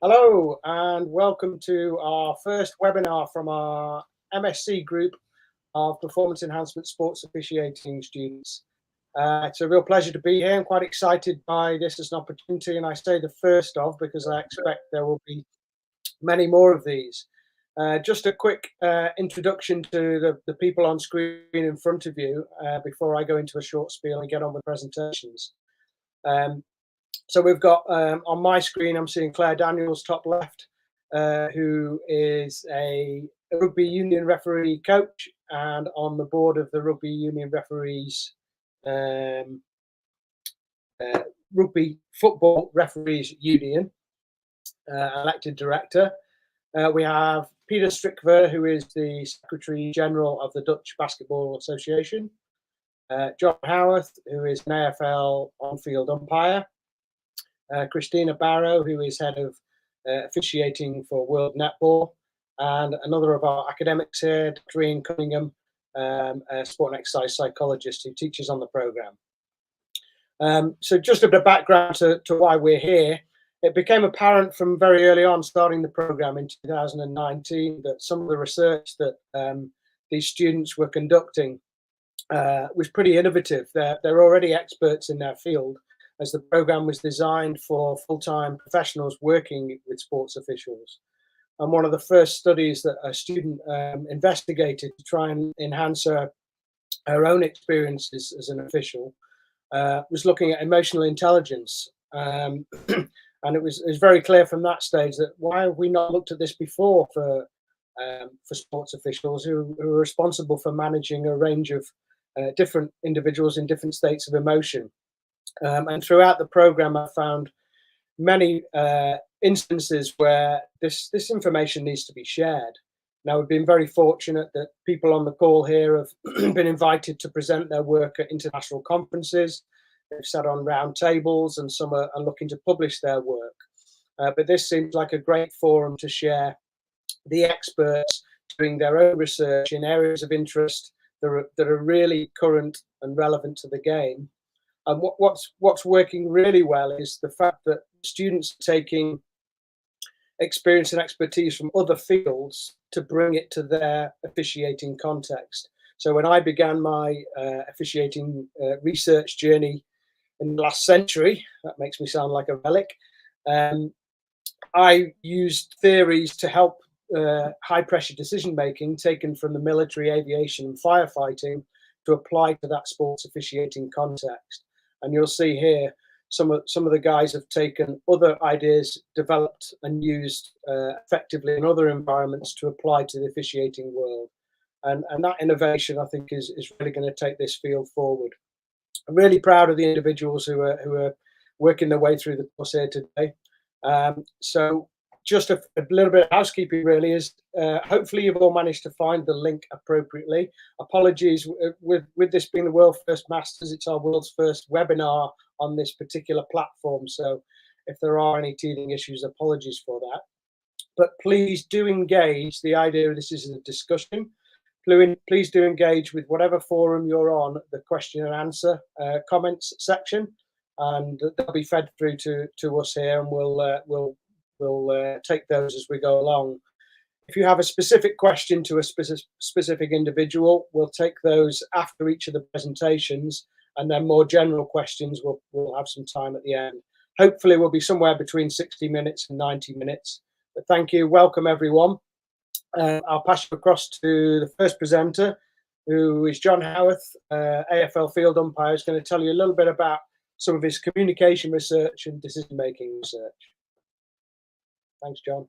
Hello and welcome to our first webinar from our MSc group of Performance Enhancement Sports Officiating students. It's a real pleasure to be here. I'm quite excited by this as an opportunity, and I say the first of because I expect there will be many more of these. Just a quick introduction to the people on screen in front of you before I go into a short spiel and get on with presentations. So we've got on my screen, I'm seeing Clare Daniels top left, who is a Rugby Union referee coach and on the board of the Rugby Union Referees, Rugby Football Referees Union, elected director. We have Peter Strickver, who is the Secretary General of the Dutch Basketball Association. John Howorth, who is an AFL on-field umpire. Christina Barrow, who is head of officiating for World Netball, and another of our academics here, Dr. Ian Cunningham, a sport and exercise psychologist who teaches on the programme. So just a bit of background to why we're here. It became apparent from very early on, starting the programme in 2019, that some of the research that these students were conducting was pretty innovative. They're already experts in their field, as the programme was designed for full-time professionals working with sports officials. And one of the first studies that a student investigated to try and enhance her own experiences as an official was looking at emotional intelligence. And it was very clear from that stage that why have we not looked at this before for sports officials who are responsible for managing a range of different individuals in different states of emotion. And throughout the program, I found many instances where this information needs to be shared. Now, we've been very fortunate that people on the call here have been invited to present their work at international conferences. They've sat on round tables, and some are looking to publish their work. But this seems like a great forum to share the experts doing their own research in areas of interest that are really current and relevant to the game. And what's working really well is the fact that students are taking experience and expertise from other fields to bring it to their officiating context. So when I began my officiating research journey in the last century, that makes me sound like a relic, I used theories to help high-pressure decision-making taken from the military, aviation and firefighting to apply to that sports officiating context. And you'll see here some of the guys have taken other ideas developed and used effectively in other environments to apply to the officiating world. And that innovation, I think, is really going to take this field forward. I'm really proud of the individuals who are working their way through the course here today. So just a little bit of housekeeping really is hopefully you've all managed to find the link appropriately. Apologies with this being the world first masters, it's our world's first webinar on this particular platform. So if there are any teething issues, apologies for that. But please do engage. The idea of this is a discussion. Please do engage with whatever forum you're on, the question and answer comments section, and they'll be fed through to us here, and we'll take those as we go along. If you have a specific question to a specific individual, we'll take those after each of the presentations, and then more general questions we'll have some time at the end. Hopefully we'll be somewhere between 60 minutes and 90 minutes. But thank you, welcome everyone. I'll pass you across to the first presenter, who is John Howorth, AFL field umpire, who's going to tell you a little bit about some of his communication research and decision-making research. Thanks, John.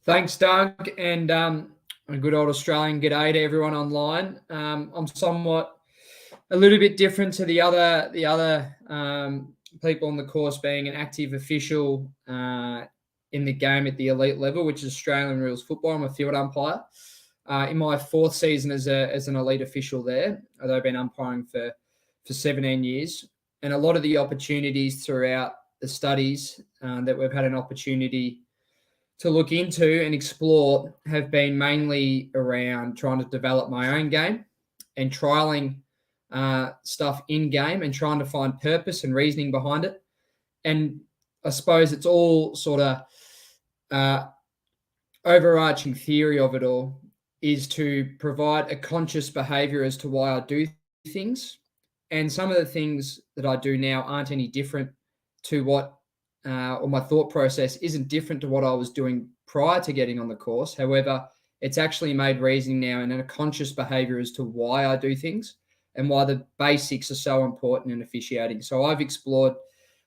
Thanks, Doug, and a good old Australian g'day to everyone online. I'm somewhat a little bit different to the other people on the course, being an active official in the game at the elite level, which is Australian rules football. I'm a field umpire. In my fourth season as an elite official there, although I've been umpiring for 17 years, and a lot of the opportunities throughout the studies that we've had an opportunity to look into and explore have been mainly around trying to develop my own game and trialing stuff in game and trying to find purpose and reasoning behind it. And I suppose it's all sort of overarching theory of it all is to provide a conscious behavior as to why I do things. And some of the things that I do now aren't any different to what, or my thought process isn't different to what I was doing prior to getting on the course. However, it's actually made reasoning now and a conscious behavior as to why I do things and why the basics are so important in officiating. So I've explored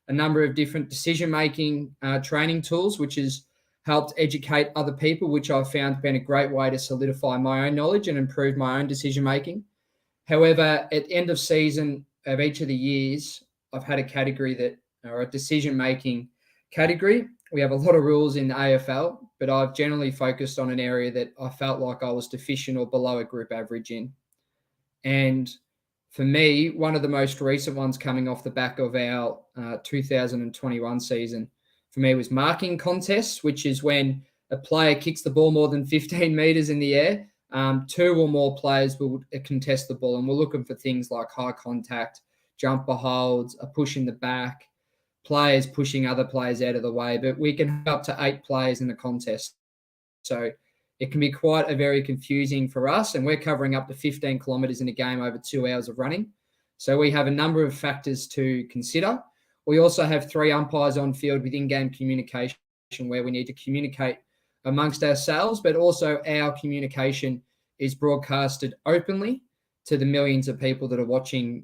a number of different decision-making training tools, which has helped educate other people, which I've found been a great way to solidify my own knowledge and improve my own decision-making. However, at the end of season of each of the years, I've had a category that, or a decision-making category. We have a lot of rules in the AFL, but I've generally focused on an area that I felt like I was deficient or below a group average in. And for me, one of the most recent ones coming off the back of our 2021 season, for me was marking contests, which is when a player kicks the ball more than 15 metres in the air. Two or more players will contest the ball, and we're looking for things like high contact, jumper holds, a push in the back, players pushing other players out of the way, but we can have up to 8 players in the contest. So it can be quite a very confusing for us, and we're covering up to 15 kilometres in a game over 2 hours of running. So we have a number of factors to consider. We also have 3 umpires on field with in-game communication where we need to communicate amongst ourselves, but also our communication is broadcasted openly to the millions of people that are watching,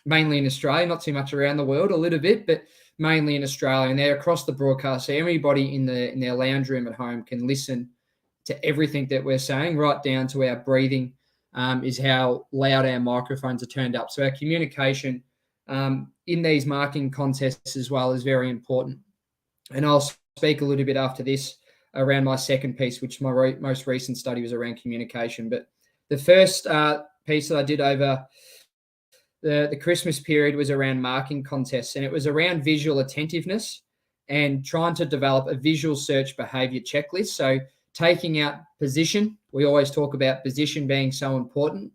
mainly in Australia, not too much around the world, a little bit, but mainly in Australia. And they're across the broadcast. So everybody in their lounge room at home can listen to everything that we're saying, right down to our breathing, is how loud our microphones are turned up. So our communication in these marking contests as well is very important. And I'll speak a little bit after this around my second piece, which my most recent study was around communication. But the first piece that I did over the Christmas period was around marking contests, and it was around visual attentiveness and trying to develop a visual search behavior checklist. So taking out position, we always talk about position being so important.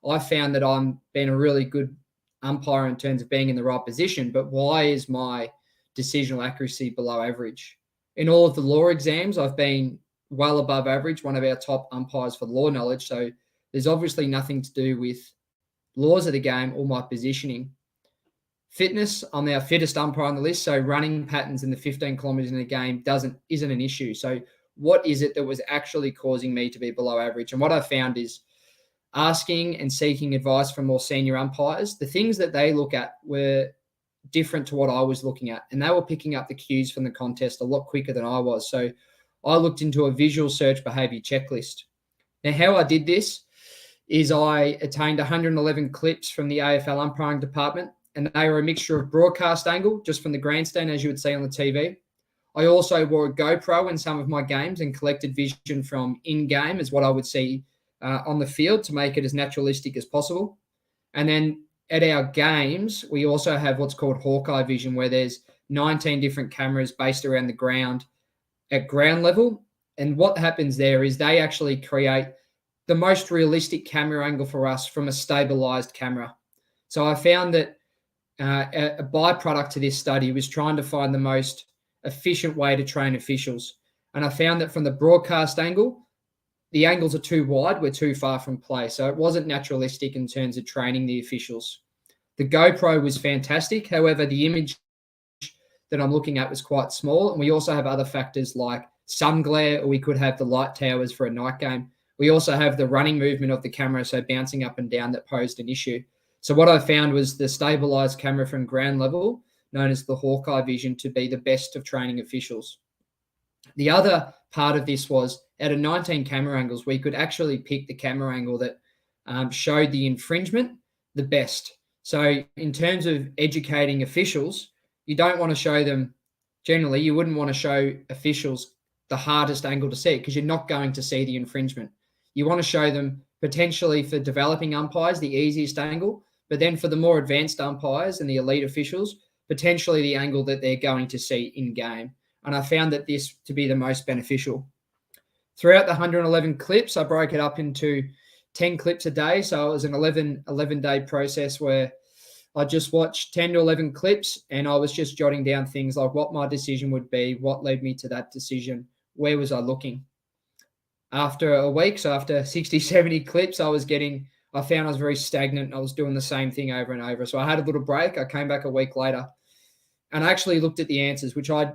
I found that I'm being a really good umpire in terms of being in the right position, but why is my decisional accuracy below average? In all of the law exams, I've been well above average, one of our top umpires for law knowledge. So there's obviously nothing to do with laws of the game or my positioning. Fitness, I'm our fittest umpire on the list. So running patterns in the 15 kilometres in a game isn't an issue. So what is it that was actually causing me to be below average? And what I found is asking and seeking advice from more senior umpires, the things that they look at were different to what I was looking at. And they were picking up the cues from the contest a lot quicker than I was. So I looked into a visual search behavior checklist. Now, how I did this is I attained 111 clips from the AFL umpiring department, and they were a mixture of broadcast angle, just from the grandstand, as you would see on the TV. I also wore a GoPro in some of my games and collected vision from in-game as what I would see on the field to make it as naturalistic as possible. And then at our games, we also have what's called Hawkeye vision, where there's 19 different cameras based around the ground at ground level. And what happens there is they actually create the most realistic camera angle for us from a stabilized camera. So I found that a byproduct to this study was trying to find the most efficient way to train officials. And I found that from the broadcast angle, the angles are too wide, we're too far from play. So it wasn't naturalistic in terms of training the officials. The GoPro was fantastic. However, the image that I'm looking at was quite small. And we also have other factors like sun glare, or we could have the light towers for a night game. We also have the running movement of the camera, so bouncing up and down, that posed an issue. So what I found was the stabilized camera from ground level, known as the Hawkeye vision, to be the best of training officials. The other part of this was, out of 19 camera angles, we could actually pick the camera angle that showed the infringement the best. So in terms of educating officials, you don't want to show them, generally, you wouldn't want to show officials the hardest angle to see, because you're not going to see the infringement. You want to show them, potentially for developing umpires, the easiest angle, but then for the more advanced umpires and the elite officials, potentially the angle that they're going to see in game. And I found that this to be the most beneficial. Throughout the 111 clips, I broke it up into 10 clips a day. So it was an 11-day process where I just watched 10 to 11 clips, and I was just jotting down things like what my decision would be, what led me to that decision, where was I looking. After a week, so after 60, 70 clips, I found I was very stagnant. I was doing the same thing over and over. So I had a little break. I came back a week later, and I actually looked at the answers, which I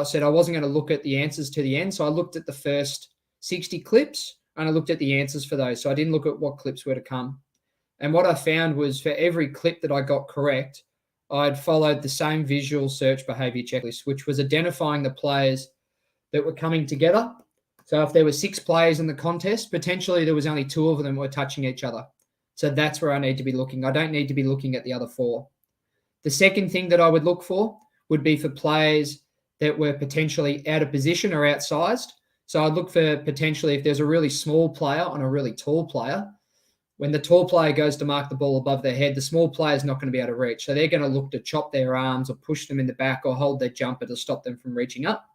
said I wasn't going to look at the answers to the end. So I looked at the first 60 clips, and I looked at the answers for those. So I didn't look at what clips were to come. And what I found was for every clip that I got correct, I'd followed the same visual search behavior checklist, which was identifying the players that were coming together. So if there were 6 players in the contest, potentially there was only 2 of them were touching each other. So that's where I need to be looking. I don't need to be looking at the other 4. The second thing that I would look for would be for players that were potentially out of position or outsized. So I'd look for potentially if there's a really small player on a really tall player, when the tall player goes to mark the ball above their head, the small player is not going to be able to reach. So they're going to look to chop their arms or push them in the back or hold their jumper to stop them from reaching up.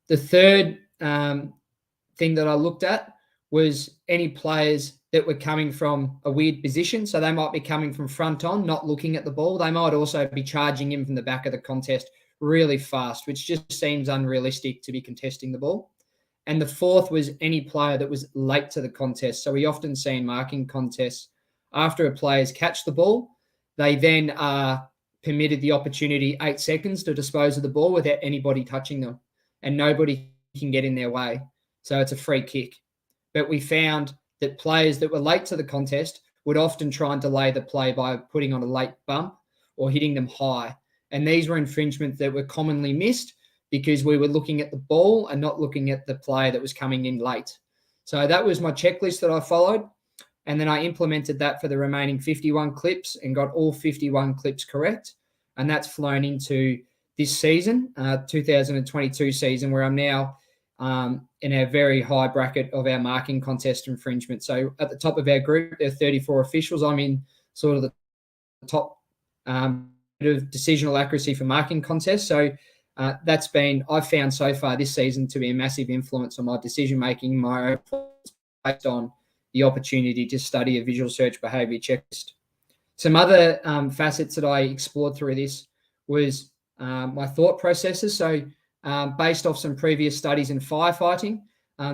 The third thing that I looked at was any players that were coming from a weird position. So they might be coming from front on, not looking at the ball. They might also be charging in from the back of the contest really fast, which just seems unrealistic to be contesting the ball. And the fourth was any player that was late to the contest. So we often see in marking contests, after a player's catch the ball, they then are permitted the opportunity 8 seconds to dispose of the ball without anybody touching them, and nobody can get in their way. So it's a free kick. But we found that players that were late to the contest would often try and delay the play by putting on a late bump or hitting them high. And these were infringements that were commonly missed because we were looking at the ball and not looking at the player that was coming in late. So that was my checklist that I followed. And then I implemented that for the remaining 51 clips and got all 51 clips correct. And that's flown into this season, 2022 season, where I'm now in a very high bracket of our marking contest infringement. So at the top of our group, there are 34 officials. I'm in sort of the top of decisional accuracy for marking contests. So that's been, I've found so far this season to be a massive influence on my decision-making, my own based on the opportunity to study a visual search behavior checklist. Some other facets that I explored through this was my thought processes. So based off some previous studies in firefighting,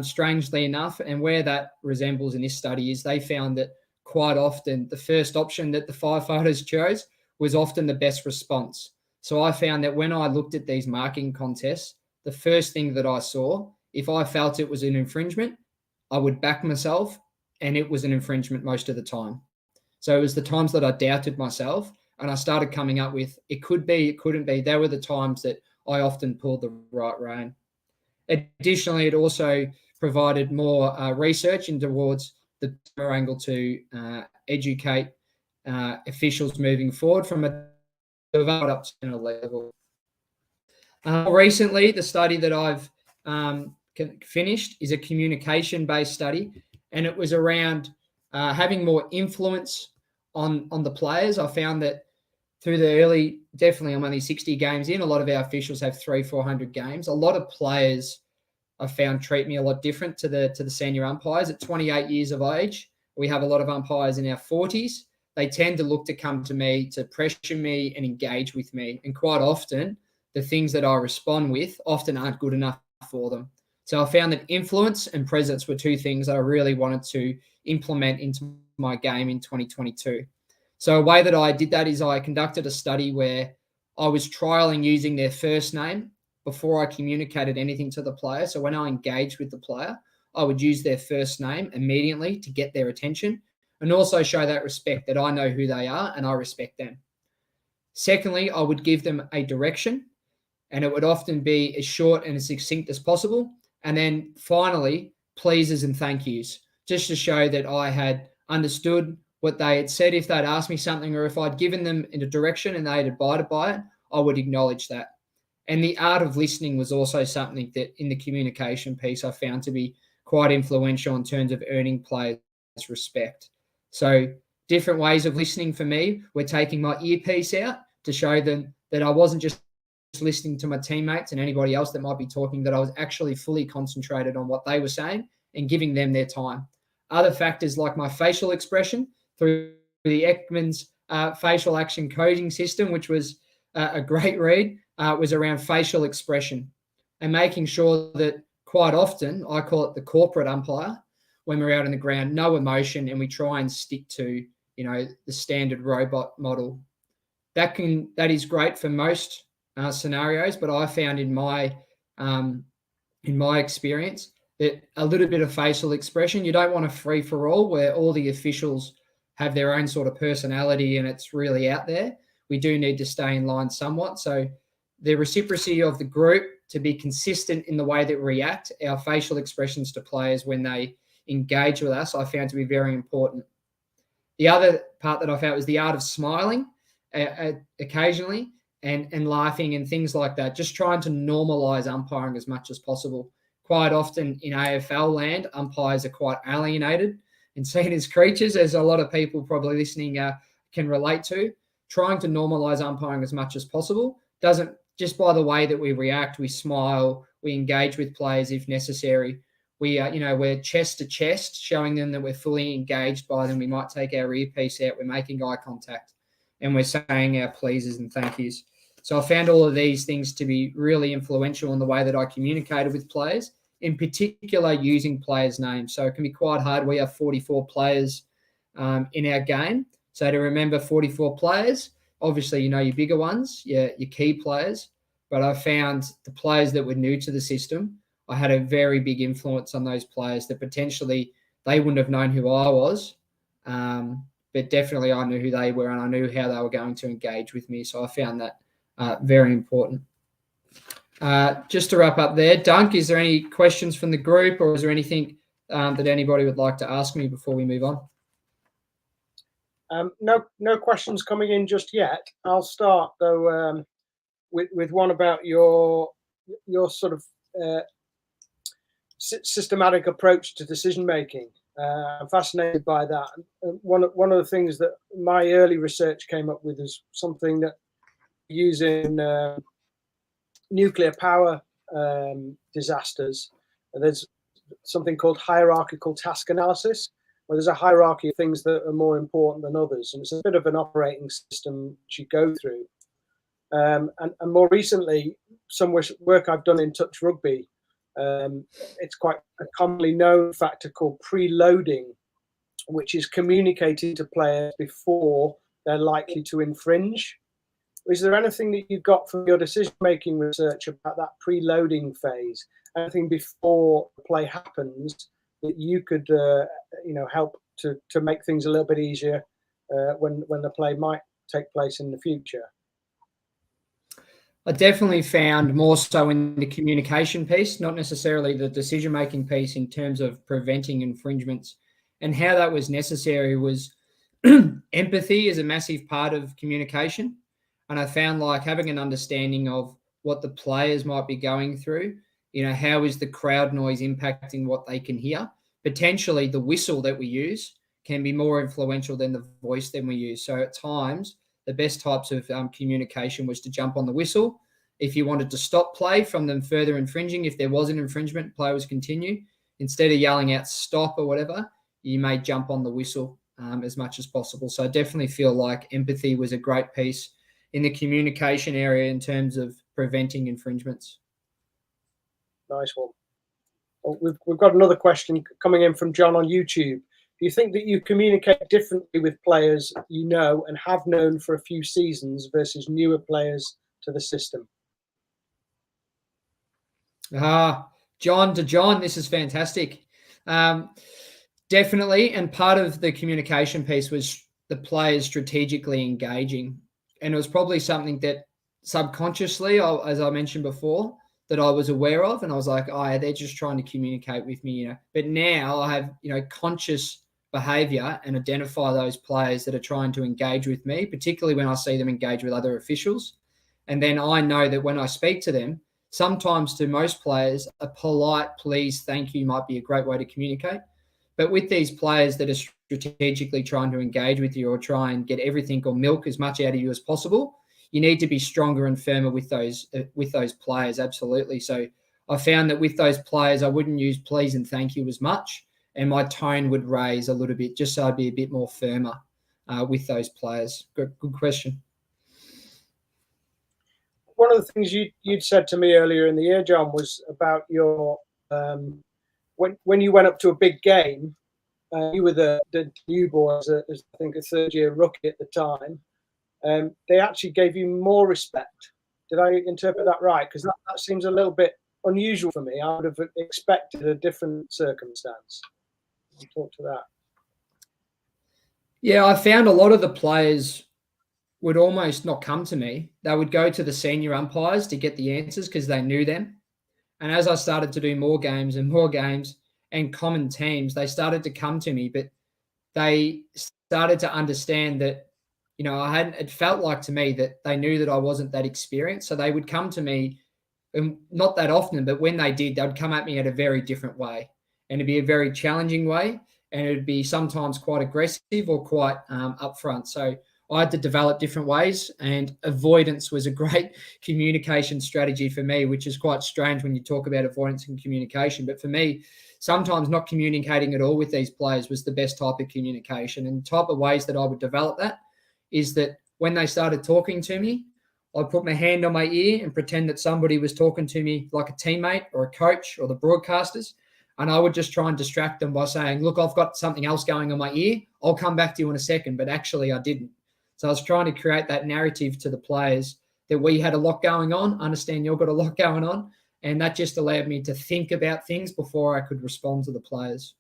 strangely enough, and where that resembles in this study is they found that quite often the first option that the firefighters chose was often the best response. So I found that when I looked at these marking contests, the first thing that I saw, if I felt it was an infringement, I would back myself, and it was an infringement most of the time. So it was the times that I doubted myself and I started coming up with, it could be, it couldn't be. There were the times that I often pulled the right rein. Additionally, it also provided more research in towards the angle to educate officials moving forward from a up to a level. Recently, the study that I've finished is a communication-based study, and it was around having more influence on the players. I found that through the early, definitely I'm only 60 games in, a lot of our officials have 300-400 games. A lot of players I found treat me a lot different to the senior umpires. At 28 years of age, we have a lot of umpires in our 40s. They tend to look to come to me to pressure me and engage with me. And quite often, the things that I respond with often aren't good enough for them. So I found that influence and presence were 2 things that I really wanted to implement into my game in 2022. So a way that I did that is I conducted a study where I was trialing using their first name before I communicated anything to the player. So when I engaged with the player, I would use their first name immediately to get their attention and also show that respect that I know who they are and I respect them. Secondly, I would give them a direction, and it would often be as short and as succinct as possible. And then finally, pleases and thank yous, just to show that I had understood what they had said. If they'd asked me something or if I'd given them in a direction and they had abided by it, I would acknowledge that. And the art of listening was also something that in the communication piece I found to be quite influential in terms of earning players' respect. So different ways of listening for me were taking my earpiece out to show them that I wasn't just listening to my teammates and anybody else that might be talking, that I was actually fully concentrated on what they were saying and giving them their time. Other factors like my facial expression through the Ekman's facial action coding system, which was a great read, was around facial expression and making sure that quite often, I call it the corporate umpire, when we're out on the ground, no emotion, and we try and stick to, the standard robot model. That is great for most scenarios, but I found in my experience that a little bit of facial expression, you don't want a free for all where all the officials have their own sort of personality and it's really out there. We do need to stay in line somewhat. So the reciprocity of the group to be consistent in the way that we react, our facial expressions to players when they engage with us, I found to be very important. The other part that I found was the art of smiling occasionally and laughing and things like that, just trying to normalize umpiring as much as possible. Quite often in AFL land, umpires are quite alienated and seen as creatures, as a lot of people probably listening can relate to. Trying to normalize umpiring as much as possible doesn't, just by the way that we react, we smile, we engage with players if necessary. We're chest to chest, showing them that we're fully engaged by them. We might take our earpiece out, we're making eye contact, and we're saying our pleases and thank yous. So I found all of these things to be really influential in the way that I communicated with players, in particular using players' names. So it can be quite hard. We have 44 players in our game. So to remember 44 players, obviously, your bigger ones, your key players. But I found the players that were new to the system, I had a very big influence on those players that potentially they wouldn't have known who I was. But definitely I knew who they were and I knew how they were going to engage with me. So I found that very important. Just to wrap up there, Dunk, is there any questions from the group or is there anything that anybody would like to ask me before we move on? No questions coming in just yet. I'll start though with one about your sort of systematic approach to decision making. I'm fascinated by that. One of the things that my early research came up with is something that using nuclear power disasters. There's something called hierarchical task analysis, where there's a hierarchy of things that are more important than others, and it's a bit of an operating system that you go through. And more recently, some work I've done in touch rugby, it's quite a commonly known factor called preloading, which is communicating to players before they're likely to infringe. Is there anything that you've got from your decision-making research about that preloading phase? Anything before the play happens that you could, help to make things a little bit easier when the play might take place in the future? I definitely found more so in the communication piece, not necessarily the decision-making piece in terms of preventing infringements. And how that was necessary was empathy is a massive part of communication. And I found like having an understanding of what the players might be going through, how is the crowd noise impacting what they can hear? Potentially the whistle that we use can be more influential than the voice that we use. So at times, the best types of communication was to jump on the whistle. If you wanted to stop play from them further infringing, if there was an infringement, players continue. Instead of yelling out stop or whatever, you may jump on the whistle as much as possible. So I definitely feel like empathy was a great piece in the communication area in terms of preventing infringements. Nice one. Well, we've got another question coming in from John on YouTube. Do you think that you communicate differently with players you know and have known for a few seasons versus newer players to the system? John to John, this is fantastic. Definitely. And part of the communication piece was the players strategically engaging. And it was probably something that subconsciously, as I mentioned before, that I was aware of. And I was like, they're just trying to communicate with me, But now I have, conscious behavior and identify those players that are trying to engage with me, particularly when I see them engage with other officials. And then I know that when I speak to them, sometimes to most players, a polite please, thank you might be a great way to communicate. But with these players that are strategically trying to engage with you or try and get everything or milk as much out of you as possible, you need to be stronger and firmer with those players, absolutely. So I found that with those players, I wouldn't use please and thank you as much, and my tone would raise a little bit just so I'd be a bit more firmer. with those players. Good question. One of the things you'd said to me earlier in the year, John, was about your when you went up to a big game, you were the new boy as I think a third-year rookie at the time. They actually gave you more respect. Did I interpret that right? Because that seems a little bit unusual for me. I would have expected a different circumstance. Can you talk to that? Yeah, I found a lot of the players would almost not come to me. They would go to the senior umpires to get the answers because they knew them. And as I started to do more games and common teams, they started to come to me, but they started to understand that, it felt like to me that they knew that I wasn't that experienced. So they would come to me, and not that often, but when they did, they'd come at me at a very different way. And it'd be a very challenging way. And it'd be sometimes quite aggressive or quite upfront. So I had to develop different ways, and avoidance was a great communication strategy for me, which is quite strange when you talk about avoidance and communication. But for me, sometimes not communicating at all with these players was the best type of communication. And the type of ways that I would develop that is that when they started talking to me, I'd put my hand on my ear and pretend that somebody was talking to me like a teammate or a coach or the broadcasters. And I would just try and distract them by saying, look, I've got something else going on my ear. I'll come back to you in a second. But actually, I didn't. So I was trying to create that narrative to the players that we had a lot going on, understand you've got a lot going on. And that just allowed me to think about things before I could respond to the players.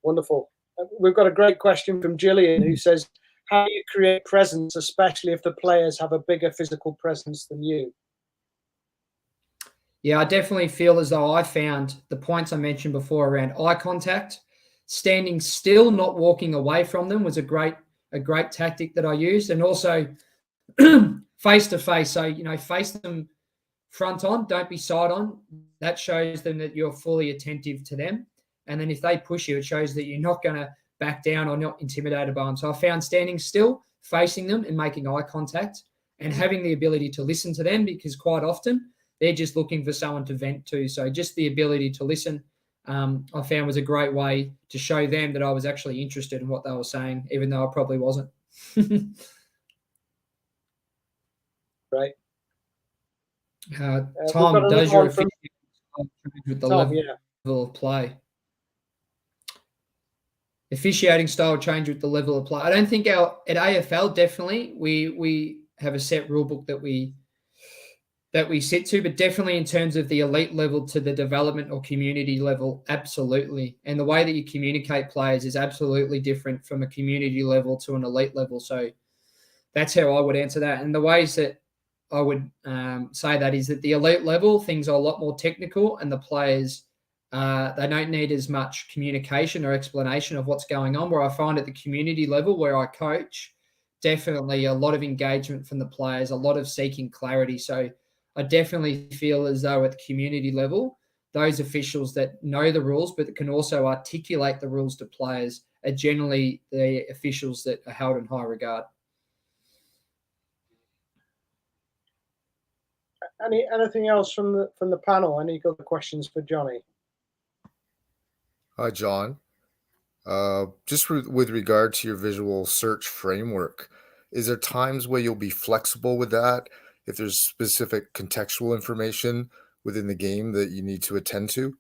Wonderful. We've got a great question from Gillian, who says, how do you create presence, especially if the players have a bigger physical presence than you? Yeah, I definitely feel as though I found the points I mentioned before around eye contact, standing still, not walking away from them was a great tactic that I used. And also face to face. So, face them front on, don't be side on. That shows them that you're fully attentive to them. And then if they push you, it shows that you're not going to back down or not intimidated by them. So I found standing still, facing them and making eye contact and having the ability to listen to them, because quite often they're just looking for someone to vent to. So just the ability to listen, I found was a great way to show them that I was actually interested in what they were saying, even though I probably wasn't. Right. Tom, does your officiating change with the level of play? Officiating style change with the level of play. I don't think at AFL, definitely we have a set rule book that we sit to, but definitely in terms of the elite level to the development or community level, absolutely. And the way that you communicate players is absolutely different from a community level to an elite level. So that's how I would answer that. And the ways that I would say that is that the elite level, things are a lot more technical, and the players, they don't need as much communication or explanation of what's going on. Where I find at the community level where I coach, definitely a lot of engagement from the players, a lot of seeking clarity. So I definitely feel as though at the community level, those officials that know the rules but that can also articulate the rules to players are generally the officials that are held in high regard. Anything else from the panel? Any other questions for Johnny? Hi, John. Just with regard to your visual search framework, is there times where you'll be flexible with that if there's specific contextual information within the game that you need to attend to?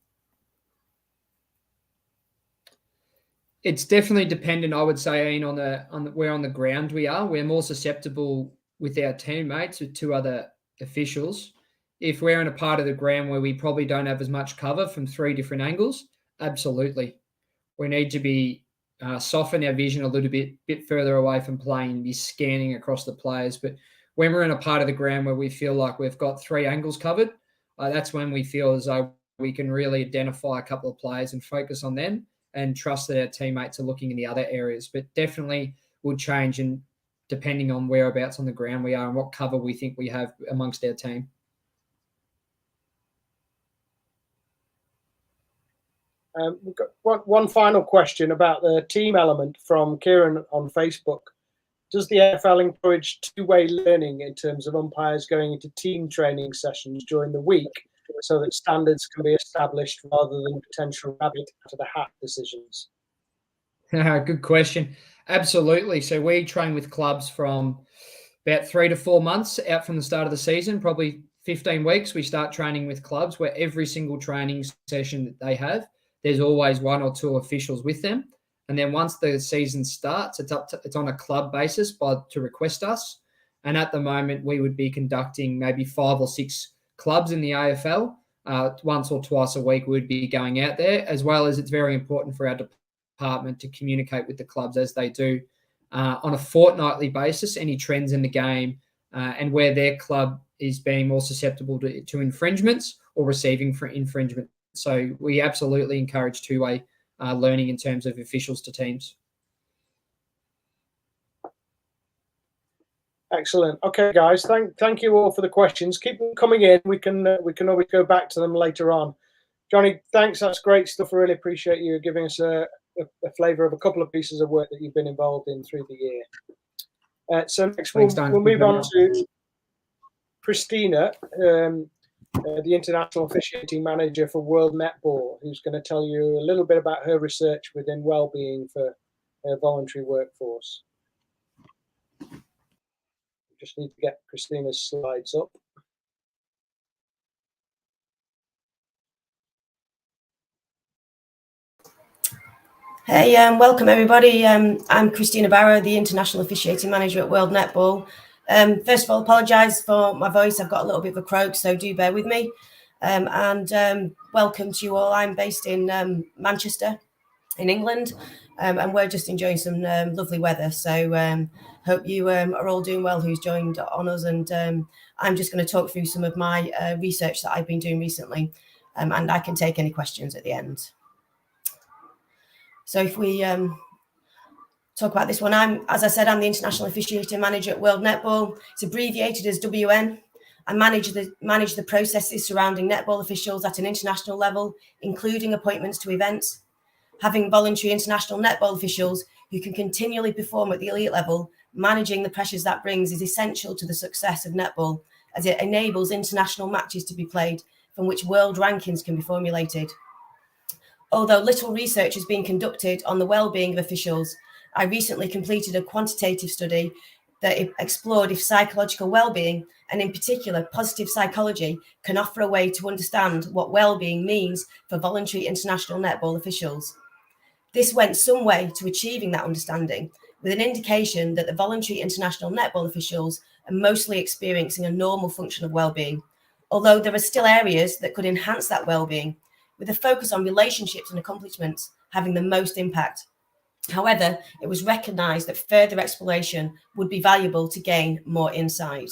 It's definitely dependent, I would say, Ian, on where on the ground we are. We're more susceptible with our teammates, with two other officials. If we're in a part of the ground where we probably don't have as much cover from three different angles, absolutely. We need to be soften our vision a little bit further away from playing and be scanning across the players. But when we're in a part of the ground where we feel like we've got three angles covered, that's when we feel as though we can really identify a couple of players and focus on them and trust that our teammates are looking in the other areas. But definitely will change, and depending on whereabouts on the ground we are and what cover we think we have amongst our team. We've got one final question about the team element from Kieran on Facebook. Does the AFL encourage two-way learning in terms of umpires going into team training sessions during the week so that standards can be established rather than potential rabbit out of the hat decisions? Good question. Absolutely. So we train with clubs from about 3 to 4 months out from the start of the season, probably 15 weeks. We start training with clubs where every single training session that they have, there's always 1 or 2 officials with them. And then once the season starts, it's on a club basis to request us. And at the moment, we would be conducting maybe 5 or 6 clubs in the AFL. Once or twice a week, we'd be going out there, as well as it's very important for our department to communicate with the clubs as they do on a fortnightly basis, any trends in the game and where their club is being more susceptible to infringements or receiving for infringement. So we absolutely encourage two-way learning in terms of officials to teams. Excellent. Okay, guys, thank you all for the questions. Keep them coming in. We can always go back to them later on. Johnny, thanks. That's great stuff. I really appreciate you giving us a flavour of a couple of pieces of work that you've been involved in through the year. So next we'll move on to Christina, the International Officiating Manager for World Netball, who's going to tell you a little bit about her research within wellbeing for her voluntary workforce. Just need to get Christina's slides up. Hey, welcome everybody. I'm Christina Barrow, the International Officiating Manager at World Netball. First of all, apologise for my voice. I've got a little bit of a croak, so do bear with me. And welcome to you all. I'm based in Manchester, in England, and we're just enjoying some lovely weather. So hope you are all doing well who's joined on us. And I'm just going to talk through some of my research that I've been doing recently, and I can take any questions at the end. So if we talk about this one, as I said, I'm the International Officiating Manager at World Netball. It's abbreviated as WN. I manage the processes surrounding netball officials at an international level, including appointments to events. Having voluntary international netball officials who can continually perform at the elite level, managing the pressures that brings is essential to the success of netball, as it enables international matches to be played from which world rankings can be formulated. Although little research has been conducted on the well-being of officials, I recently completed a quantitative study that explored if psychological well-being, and in particular positive psychology, can offer a way to understand what well-being means for voluntary international netball officials. This went some way to achieving that understanding, with an indication that the voluntary international netball officials are mostly experiencing a normal function of well-being, although there are still areas that could enhance that well-being, with a focus on relationships and accomplishments having the most impact. However, it was recognised that further exploration would be valuable to gain more insight.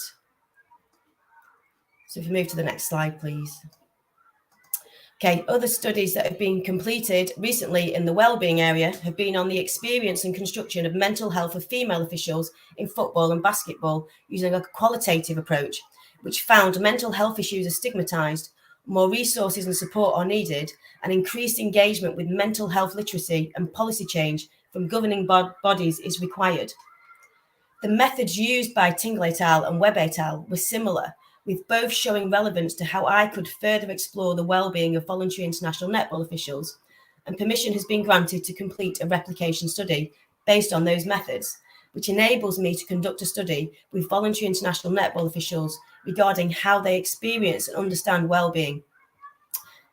So if you move to the next slide, please. Okay, other studies that have been completed recently in the wellbeing area have been on the experience and construction of mental health of female officials in football and basketball using a qualitative approach, which found mental health issues are stigmatised, more resources and support are needed, and increased engagement with mental health literacy and policy change from governing bodies is required. The methods used by Tingle et al. And Webb et al. Were similar, with both showing relevance to how I could further explore the well-being of voluntary international netball officials, and permission has been granted to complete a replication study based on those methods, which enables me to conduct a study with voluntary international netball officials regarding how they experience and understand well-being.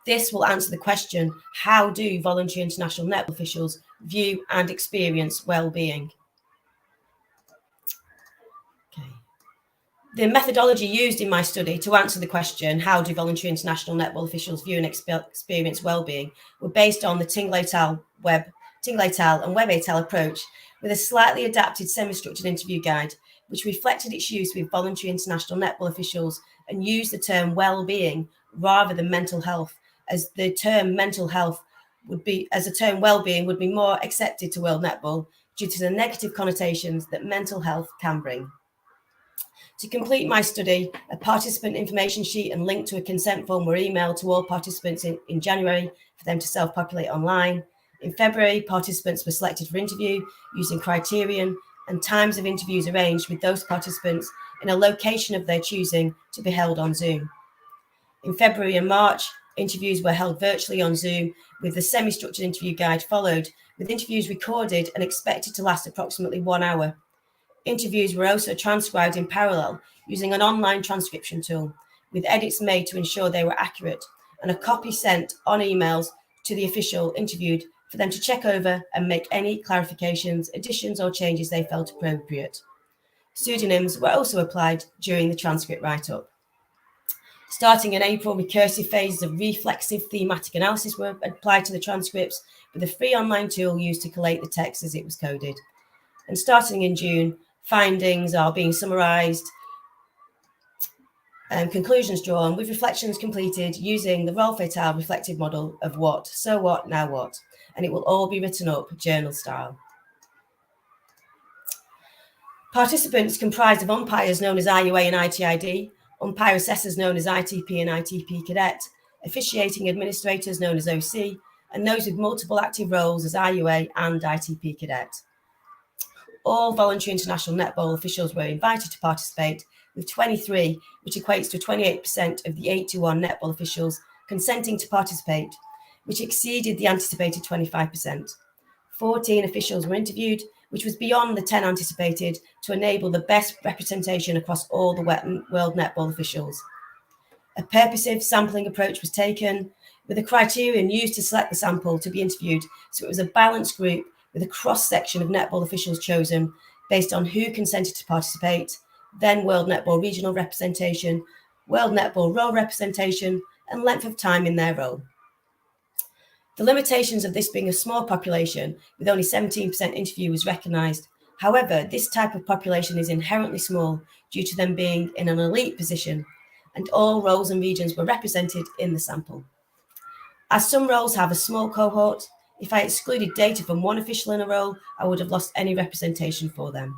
This will answer the question, how do voluntary international netball officials view and experience well-being? Okay. The methodology used in my study to answer the question, how do voluntary international netball officials view and experience well-being, were based on the Tingle et al. And Webb et al. Approach, with a slightly adapted semi-structured interview guide, which reflected its use with voluntary international netball officials and used the term well-being rather than mental health, as the term mental health as the term well-being would be more accepted to World Netball due to the negative connotations that mental health can bring. To complete my study, a participant information sheet and link to a consent form were emailed to all participants in January for them to self-populate online. In February, participants were selected for interview using criterion, and times of interviews arranged with those participants in a location of their choosing to be held on Zoom. In February and March, interviews were held virtually on Zoom, with the semi-structured interview guide followed with interviews recorded and expected to last approximately 1 hour. Interviews were also transcribed in parallel using an online transcription tool, with edits made to ensure they were accurate, and a copy sent on emails to the official interviewed for them to check over and make any clarifications, additions, or changes they felt appropriate. Pseudonyms were also applied during the transcript write-up. Starting in April, recursive phases of reflexive thematic analysis were applied to the transcripts with a free online tool used to collate the text as it was coded. And starting in June, findings are being summarised and conclusions drawn with reflections completed using the Roll Fatale reflective model of what, so what, now what, and it will all be written up journal style. Participants comprised of umpires known as IUA and ITID, umpire assessors known as ITP and ITP cadet, officiating administrators known as OC, and those with multiple active roles as IUA and ITP cadet. All voluntary international netball officials were invited to participate, with 23, which equates to 28% of the 8-1 netball officials consenting to participate, which exceeded the anticipated 25%. 14 officials were interviewed, which was beyond the 10 anticipated, to enable the best representation across all the World Netball officials. A purposive sampling approach was taken, with a criterion used to select the sample to be interviewed, so it was a balanced group with a cross-section of netball officials chosen based on who consented to participate, then World Netball regional representation, World Netball role representation, and length of time in their role. The limitations of this being a small population, with only 17% interview, was recognised. However, this type of population is inherently small due to them being in an elite position, and all roles and regions were represented in the sample. As some roles have a small cohort, if I excluded data from one official in a role, I would have lost any representation for them.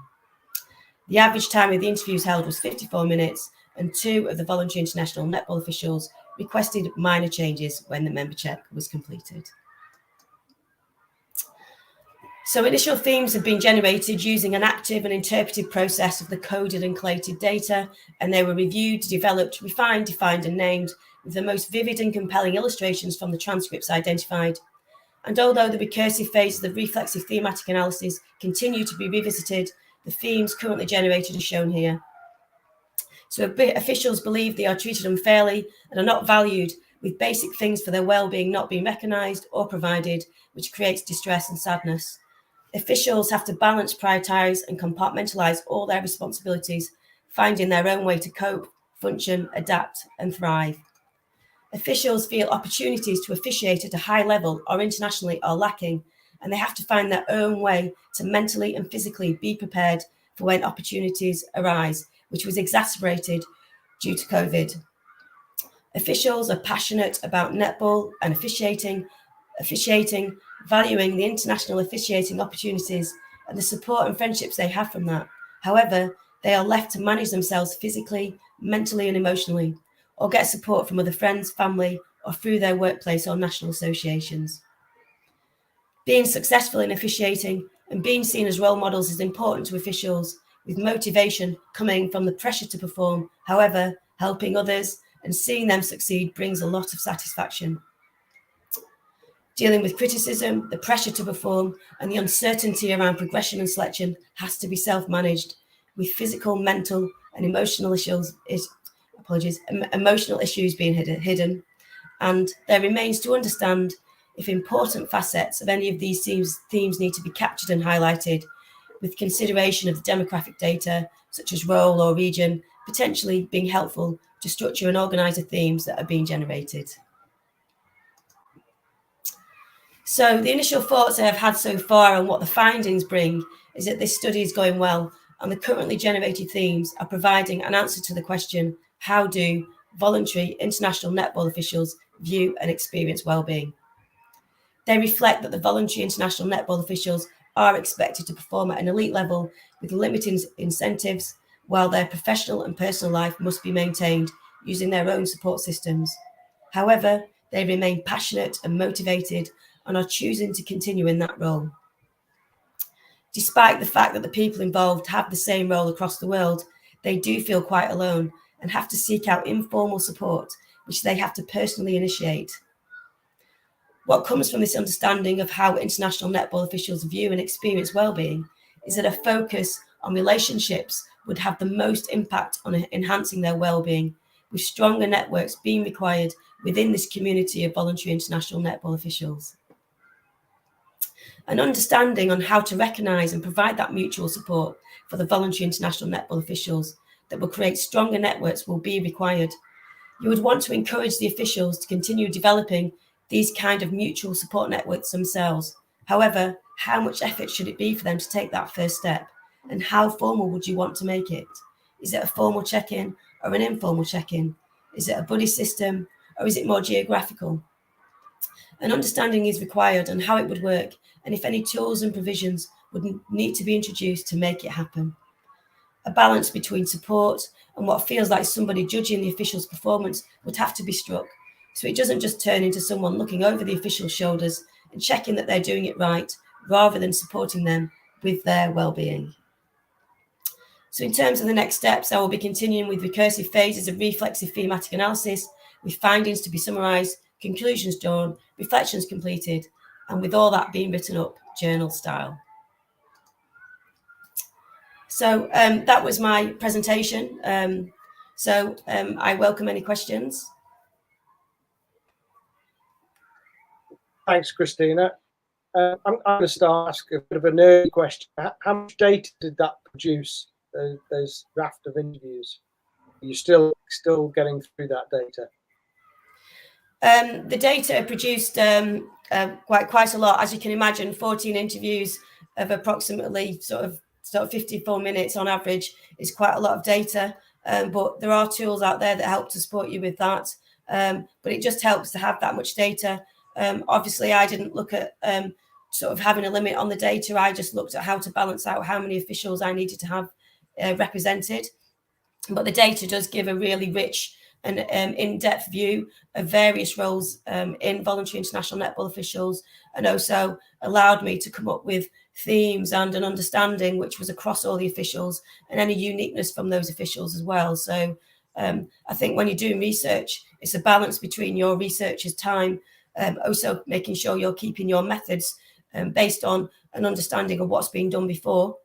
The average time of the interviews held was 54 minutes, and 2 of the voluntary international netball officials requested minor changes when the member check was completed. So initial themes have been generated using an active and interpretive process of the coded and collated data, and they were reviewed, developed, refined, defined, and named, with the most vivid and compelling illustrations from the transcripts identified. And although the recursive phases of reflexive thematic analysis continue to be revisited, the themes currently generated are shown here. So officials believe they are treated unfairly and are not valued, with basic things for their well-being not being recognised or provided, which creates distress and sadness. Officials have to balance, prioritise and compartmentalise all their responsibilities, finding their own way to cope, function, adapt and thrive. Officials feel opportunities to officiate at a high level or internationally are lacking, and they have to find their own way to mentally and physically be prepared for when opportunities arise, which was exacerbated due to COVID. Officials are passionate about netball and officiating, valuing the international officiating opportunities and the support and friendships they have from that. However, they are left to manage themselves physically, mentally and emotionally, or get support from other friends, family, or through their workplace or national associations. Being successful in officiating and being seen as role models is important to officials, with motivation coming from the pressure to perform. However, helping others and seeing them succeed brings a lot of satisfaction. Dealing with criticism, the pressure to perform, and the uncertainty around progression and selection has to be self-managed, with physical, mental, and emotional issues being hidden. And there remains to understand if important facets of any of these themes need to be captured and highlighted, with consideration of the demographic data, such as role or region, potentially being helpful to structure and organise the themes that are being generated. So the initial thoughts I have had so far on what the findings bring is that this study is going well, and the currently generated themes are providing an answer to the question, how do voluntary international netball officials view and experience well-being? They reflect that the voluntary international netball officials are expected to perform at an elite level with limited incentives, while their professional and personal life must be maintained using their own support systems. However, they remain passionate and motivated and are choosing to continue in that role. Despite the fact that the people involved have the same role across the world, they do feel quite alone and have to seek out informal support, which they have to personally initiate. What comes from this understanding of how international netball officials view and experience well-being is that a focus on relationships would have the most impact on enhancing their well-being, with stronger networks being required within this community of voluntary international netball officials. An understanding on how to recognise and provide that mutual support for the voluntary international netball officials that will create stronger networks will be required. You would want to encourage the officials to continue developing these kind of mutual support networks themselves. However, how much effort should it be for them to take that first step? And how formal would you want to make it? Is it a formal check-in or an informal check-in? Is it a buddy system or is it more geographical? An understanding is required on how it would work and if any tools and provisions would need to be introduced to make it happen. A balance between support and what feels like somebody judging the official's performance would have to be struck, so it doesn't just turn into someone looking over the official's shoulders and checking that they're doing it right, rather than supporting them with their well-being. So in terms of the next steps, I will be continuing with recursive phases of reflexive thematic analysis, with findings to be summarised, conclusions drawn, reflections completed, and with all that being written up journal style. So that was my presentation. I welcome any questions. Thanks, Christina. I'm going to start asking a bit of a nerdy question. How much data did that produce, those raft of interviews? Are you still getting through that data? The data produced quite a lot. As you can imagine, 14 interviews of approximately sort of 54 minutes on average is quite a lot of data. But there are tools out there that help to support you with that. But it just helps to have that much data. Obviously, I didn't look at sort of having a limit on the data. I just looked at how to balance out how many officials I needed to have represented. But the data does give a really rich and in-depth view of various roles in voluntary international netball officials, and also allowed me to come up with themes and an understanding which was across all the officials and any uniqueness from those officials as well. So I think when you're doing research, it's a balance between your researcher's time, also making sure you're keeping your methods based on an understanding of what's been done before,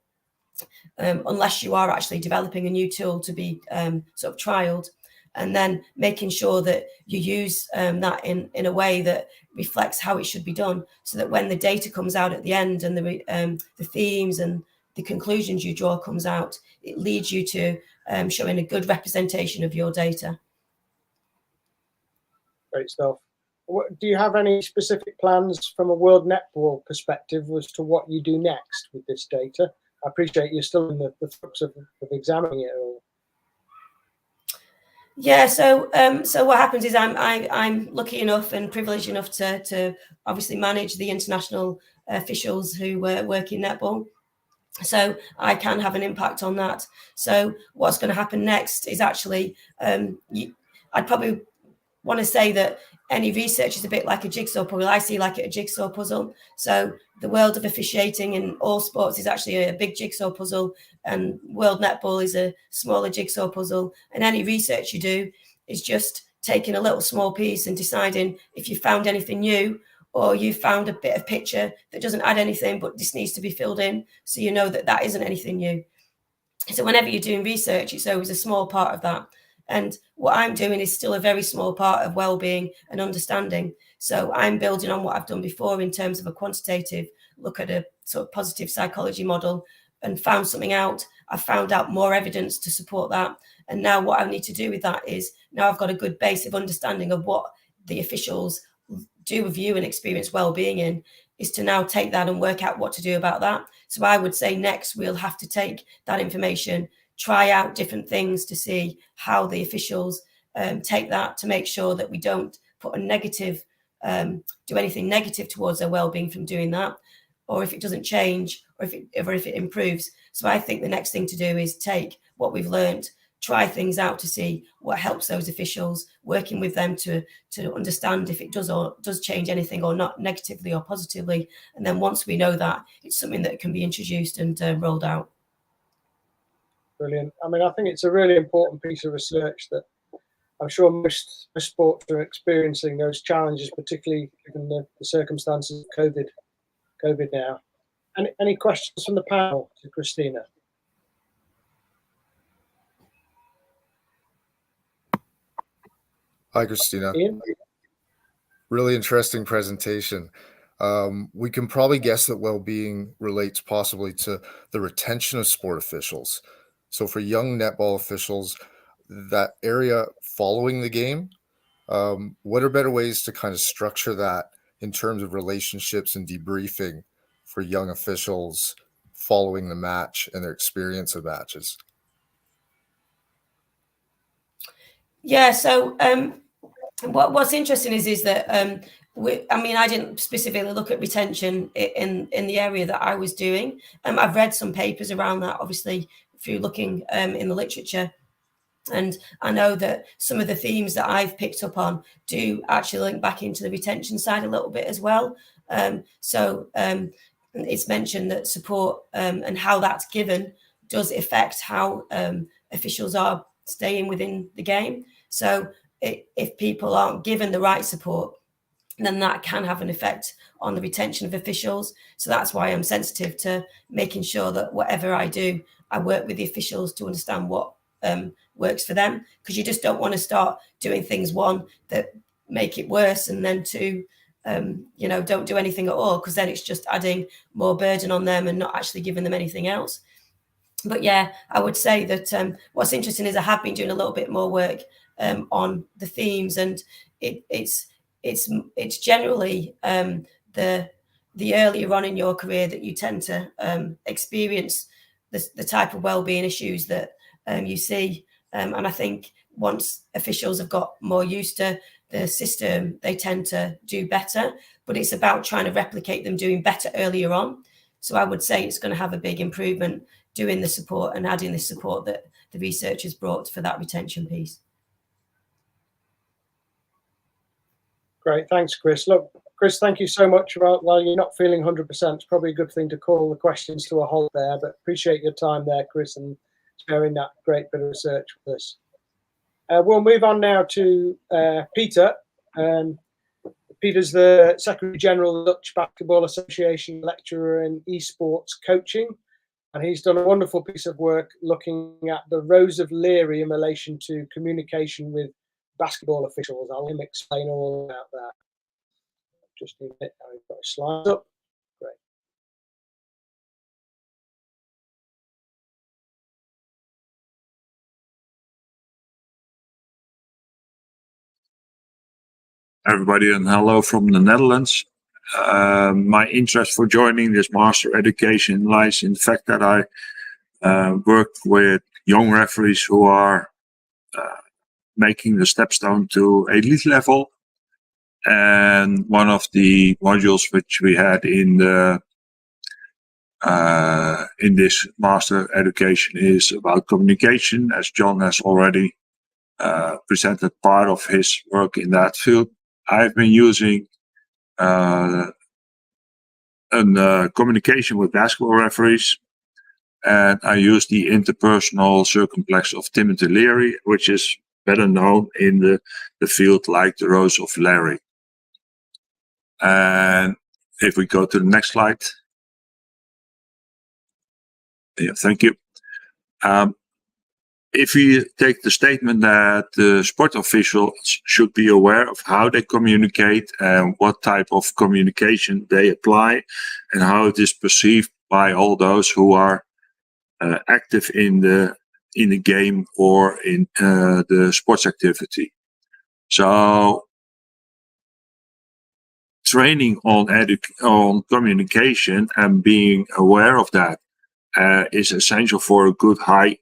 unless you are actually developing a new tool to be sort of trialed, and then making sure that you use that in a way that reflects how it should be done, so that when the data comes out at the end and the themes and the conclusions you draw comes out, it leads you to showing a good representation of your data. Great stuff. Do you have any specific plans from a World Netball perspective as to what you do next with this data? I appreciate you're still in the throes of examining it all. Yeah, so what happens is I'm lucky enough and privileged enough to obviously manage the international officials who work in netball. So I can have an impact on that. So what's going to happen next is actually, I'd probably want to say that any research is a bit like a jigsaw puzzle. I see like a jigsaw puzzle. So the world of officiating in all sports is actually a big jigsaw puzzle, and World Netball is a smaller jigsaw puzzle. And any research you do is just taking a little small piece and deciding if you found anything new, or you found a bit of picture that doesn't add anything, but this needs to be filled in, so you know that that isn't anything new. So whenever you're doing research, it's always a small part of that. And what I'm doing is still a very small part of well-being and understanding. So I'm building on what I've done before in terms of a quantitative look at a sort of positive psychology model, and found something out. I've found out more evidence to support that. And now what I need to do with that is, now I've got a good base of understanding of what the officials do view and experience well-being in, is to now take that and work out what to do about that. So I would say next we'll have to take that information, try out different things to see how the officials take that, to make sure that we don't put a negative, do anything negative towards their well-being from doing that, or if it doesn't change, or if it improves. So I think the next thing to do is take what we've learned, try things out to see what helps those officials, working with them to understand if it does change anything or not, negatively or positively. And then once we know that, it's something that can be introduced and rolled out. Brilliant. I mean, I think it's a really important piece of research that I'm sure most sports are experiencing those challenges, particularly given the circumstances of COVID now. Any questions from the panel to Christina? Hi, Christina. Ian? Really interesting presentation. We can probably guess that well-being relates possibly to the retention of sport officials. So for young netball officials, that area following the game, what are better ways to kind of structure that in terms of relationships and debriefing for young officials following the match and their experience of matches? Yeah, so what's interesting is that I didn't specifically look at retention in the area that I was doing. I've read some papers around that, obviously, through looking in the literature. And I know that some of the themes that I've picked up on do actually link back into the retention side a little bit as well. It's mentioned that support and how that's given does affect how officials are staying within the game. So if people aren't given the right support, then that can have an effect on the retention of officials. So that's why I'm sensitive to making sure that whatever I do, I work with the officials to understand what works for them, because you just don't want to start doing things, one, that make it worse, and then two, don't do anything at all, because then it's just adding more burden on them and not actually giving them anything else. But yeah, I would say that what's interesting is I have been doing a little bit more work on the themes, and it's generally the earlier on in your career that you tend to experience the type of well-being issues that you see. And I think once officials have got more used to the system, they tend to do better. But it's about trying to replicate them doing better earlier on. So I would say it's going to have a big improvement doing the support and adding the support that the research has brought for that retention piece. Great, thanks, Chris. Look, Chris, thank you so much. While you're not feeling 100%, it's probably a good thing to call the questions to a halt there, but appreciate your time there, Chris, and sharing that great bit of research with us. We'll move on now to Peter. Peter's the Secretary General of the Dutch Basketball Association, lecturer in esports coaching, and he's done a wonderful piece of work looking at the Rose of Leary in relation to communication with basketball officials. I'll let him explain all about that. Just a minute, I've got a slide up. Great. Everybody, and hello from the Netherlands. My interest for joining this master education lies in the fact that I work with young referees who are making the stepstone to elite level. And one of the modules which we had in this master education is about communication, as John has already presented part of his work in that field. I've been using communication with basketball referees, and I use the interpersonal circumflex of Timothy Leary, which is better known in the field like the Rose of Leary. And if we go to the next slide. Yeah, thank you. If we take the statement that the sport officials should be aware of how they communicate and what type of communication they apply and how it is perceived by all those who are active in the game or in the sports activity. So training on communication and being aware of that is essential for a good high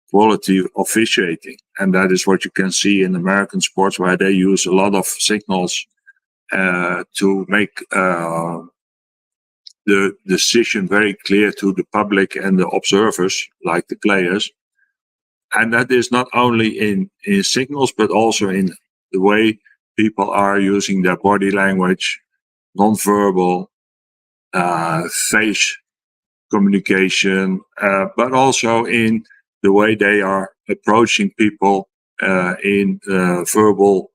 quality officiating, and that is what you can see in American sports, where they use a lot of signals to make the decision very clear to the public and the observers, like the players. And that is not only in signals, but also in the way people are using their body language, non-verbal, face communication, but also in the way they are approaching people in a verbal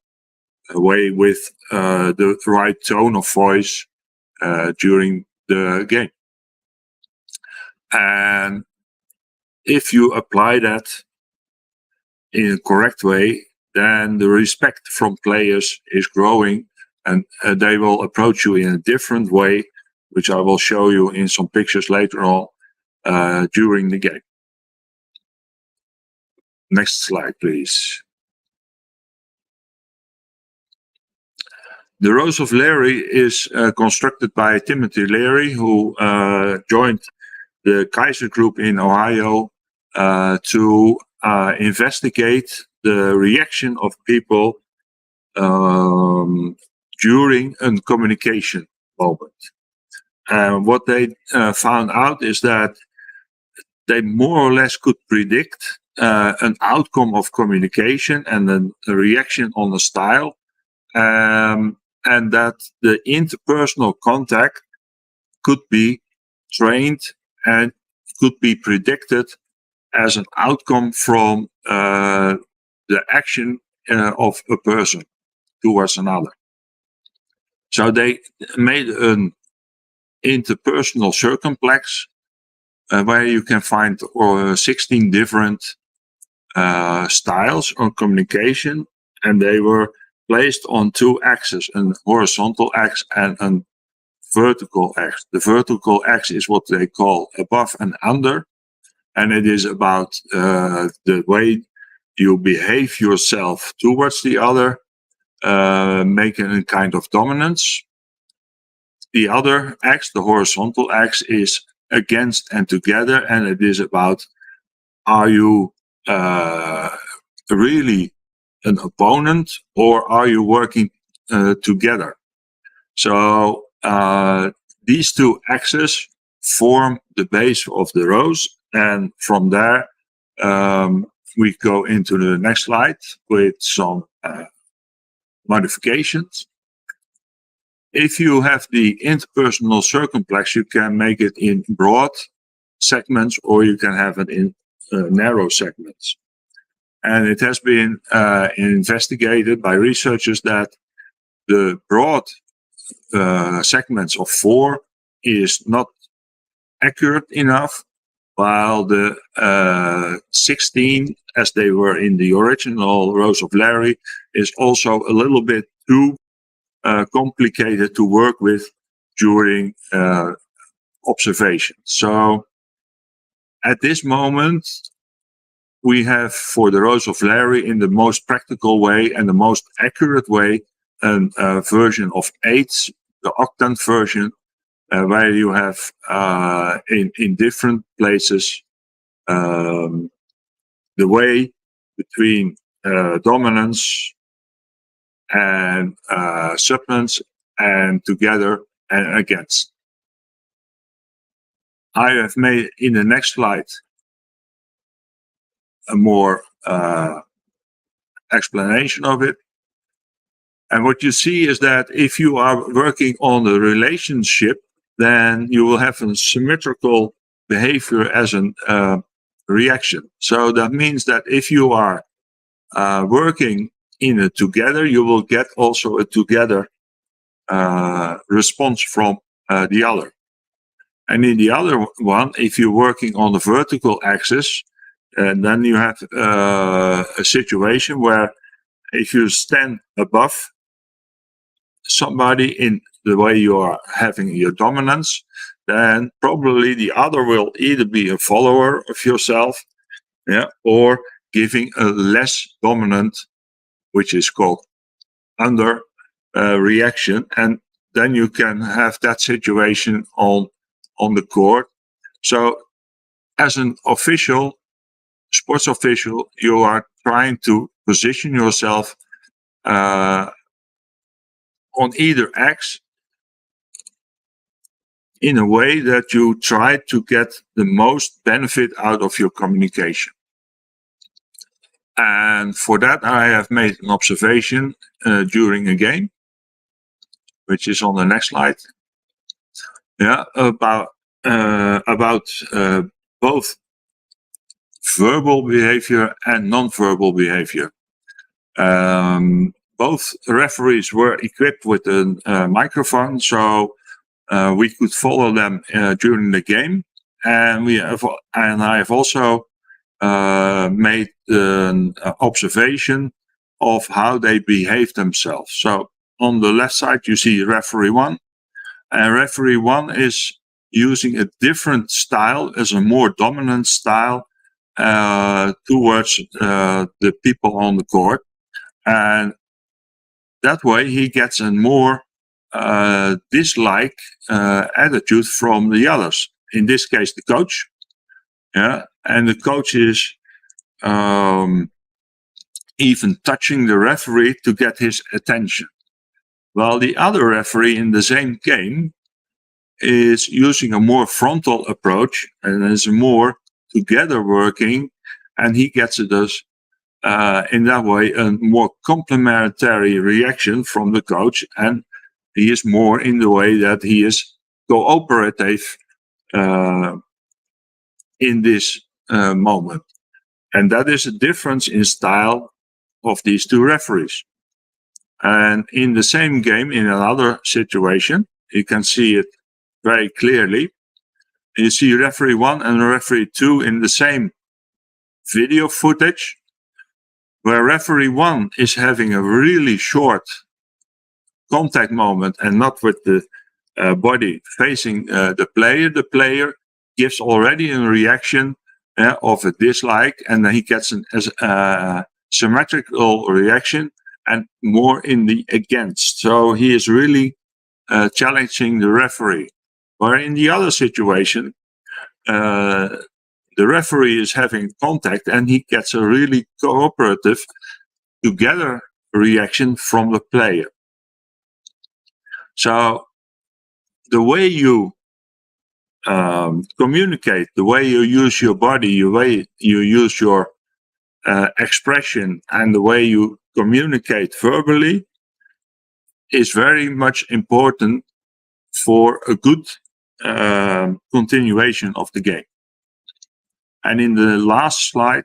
way with the right tone of voice during the game. And if you apply that in a correct way, then the respect from players is growing, and they will approach you in a different way, which I will show you in some pictures later on during the game. Next slide, please. The Rose of Larry is constructed by Timothy Leary, who joined the Kaiser Group in Ohio to investigate the reaction of people during a communication moment. What they found out is that they more or less could predict an outcome of communication and then a reaction on the style, and that the interpersonal contact could be trained and could be predicted as an outcome from the action of a person towards another. So they made an interpersonal circumplex where you can find 16 different styles of communication, and they were placed on two axes, a horizontal axis and a vertical axis. The vertical axis is what they call above and under, and it is about the way you behave yourself towards the other, making a kind of dominance. The other axis, the horizontal axis, is against and together, and it is about, are you really an opponent, or are you working together? So these two axes form the base of the rose, and from there we go into the next slide with some modifications. If you have the interpersonal circumplex, you can make it in broad segments, or you can have it in narrow segments. And it has been investigated by researchers that the broad segments of 4 is not accurate enough, while the 16, as they were in the original Rose of Larry, is also a little bit too complicated to work with during observation. So at this moment, we have for the Rose of Larry, in the most practical way and the most accurate way, a version of 8, the octant version, where you have in different places the way between dominance and substance and together and against. I have made in the next slide a more explanation of it. And what you see is that if you are working on the relationship, then you will have a symmetrical behavior as a reaction. So that means that if you are working in a together, you will get also a together response from the other. And in the other one, if you're working on the vertical axis, then you have a situation where if you stand above somebody in the way you are having your dominance, then probably the other will either be a follower of yourself, or giving a less dominant, which is called under reaction, and then you can have that situation on the court. So as an official, sports official, you are trying to position yourself on either X in a way that you try to get the most benefit out of your communication. And for that, I have made an observation during a game, which is on the next slide. About both verbal behavior and non-verbal behavior. Both referees were equipped with a microphone, so we could follow them during the game. And I have also made an observation of how they behave themselves. So on the left side, you see referee 1. And referee 1 is using a different style, as a more dominant style towards the people on the court. And that way he gets a more dislike attitude from the others. In this case, the coach. Yeah, and the coach is even touching the referee to get his attention. While the other referee in the same game is using a more frontal approach and is more together working, and he gets it as in that way a more complementary reaction from the coach, and he is more in the way that he is cooperative in this moment. And that is a difference in style of these two referees. And in the same game, in another situation, you can see it very clearly. You see referee 1 and referee 2 in the same video footage, where referee 1 is having a really short contact moment and not with the body facing the player. The player gives already a reaction of a dislike, and then he gets a symmetrical reaction and more in the against. So he is really challenging the referee. Where in the other situation, the referee is having contact and he gets a really cooperative together reaction from the player. So the way you communicate, the way you use your body, the way you use your expression, and the way you communicate verbally is very much important for a good continuation of the game. And in the last slide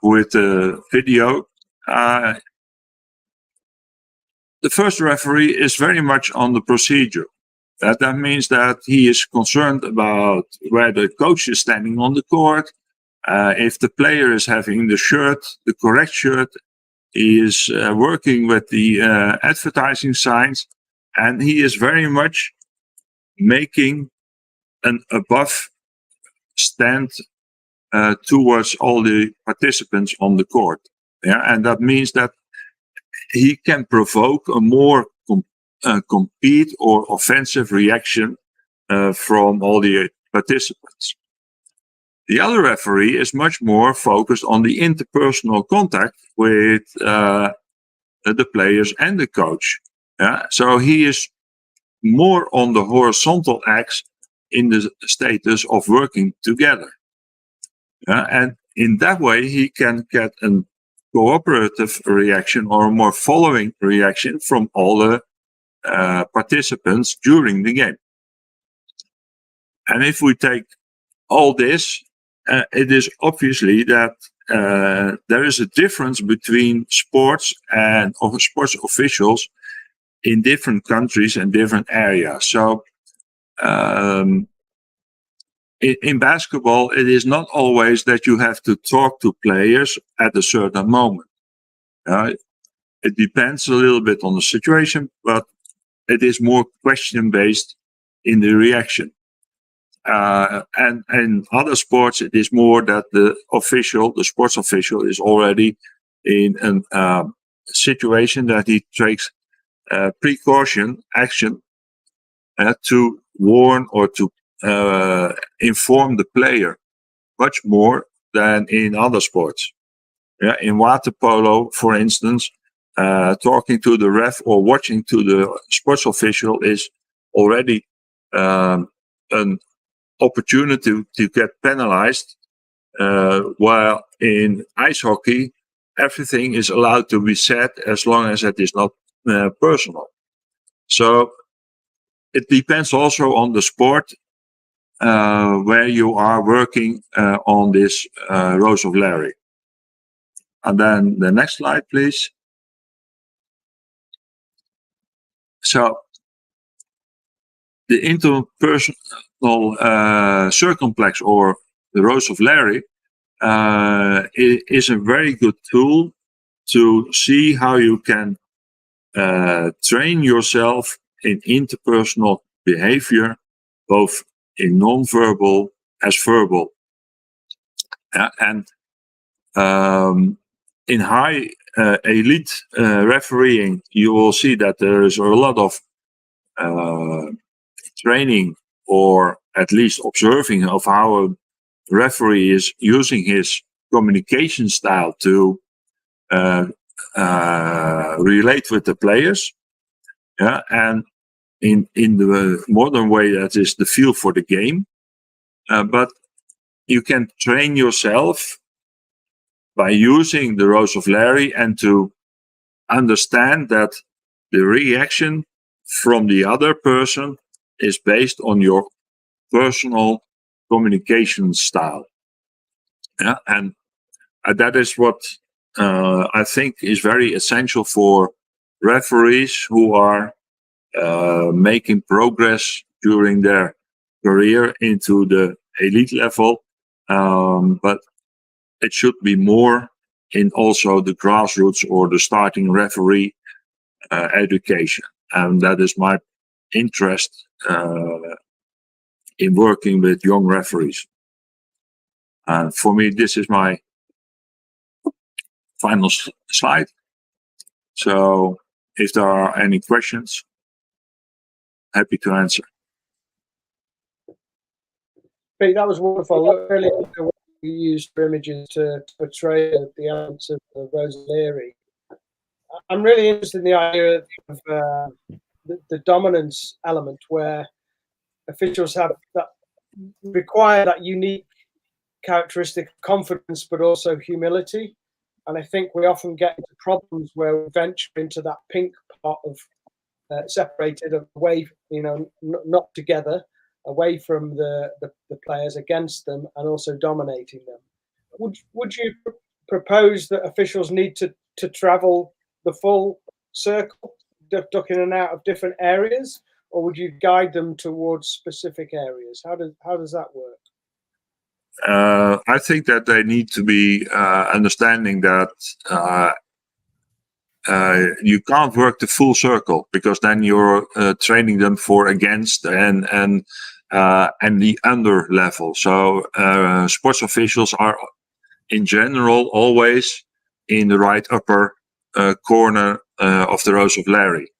with the video, the first referee is very much on the procedure. That means that he is concerned about where the coach is standing on the court, if the player is having the shirt, the correct shirt. He is working with the advertising signs, and he is very much making an above stand towards all the participants on the court. Yeah, and that means that he can provoke a more compete or offensive reaction from all the participants. The other referee is much more focused on the interpersonal contact with the players and the coach. Yeah? So he is more on the horizontal axis in the status of working together. Yeah? And in that way, he can get a cooperative reaction or a more following reaction from all the participants during the game. And if we take all this, it is obviously that there is a difference between sports and sports officials in different countries and different areas. So in basketball, it is not always that you have to talk to players at a certain moment. It depends a little bit on the situation, but it is more question-based in the reaction. And in other sports, it is more that the sports official, is already in a situation that he takes precaution action to warn or to inform the player much more than in other sports. Yeah, in water polo, for instance, talking to the ref or watching to the sports official is already an opportunity to get penalized, while in ice hockey, everything is allowed to be said as long as it is not personal. So it depends also on the sport where you are working on this Rose of Larry. And then the next slide, please. So the interpersonal circumflex, or the Rose of Larry, is a very good tool to see how you can train yourself in interpersonal behavior, both in non-verbal as verbal. And in high elite refereeing, you will see that there is a lot of training, or at least observing, of how a referee is using his communication style to relate with the players. Yeah, and in the modern way, that is the feel for the game. But you can train yourself by using the Rose of Larry, and to understand that the reaction from the other person is based on your personal communication style. Yeah, and that is what I think is very essential for referees who are making progress during their career into the elite level. But it should be more in also the grassroots or the starting referee education. And that is my interest in working with young referees. And for me, this is my final slide. So if there are any questions, happy to answer. Pete, that was wonderful. Really, you used for images to portray the elements of Rose of Larry. I'm really interested in the idea of the dominance element, where officials have that require that unique characteristic of confidence, but also humility. And I think we often get into problems where we venture into that pink part of separated away, not together, away from the players, against them, and also dominating them. Would you propose that officials need to travel the full circle, duck in and out of different areas, or would you guide them towards specific areas? How does that work? I think that they need to be understanding that you can't work the full circle, because then you're training them for against and the under level. So sports officials are in general always in the right upper corner of the Rose of Larry.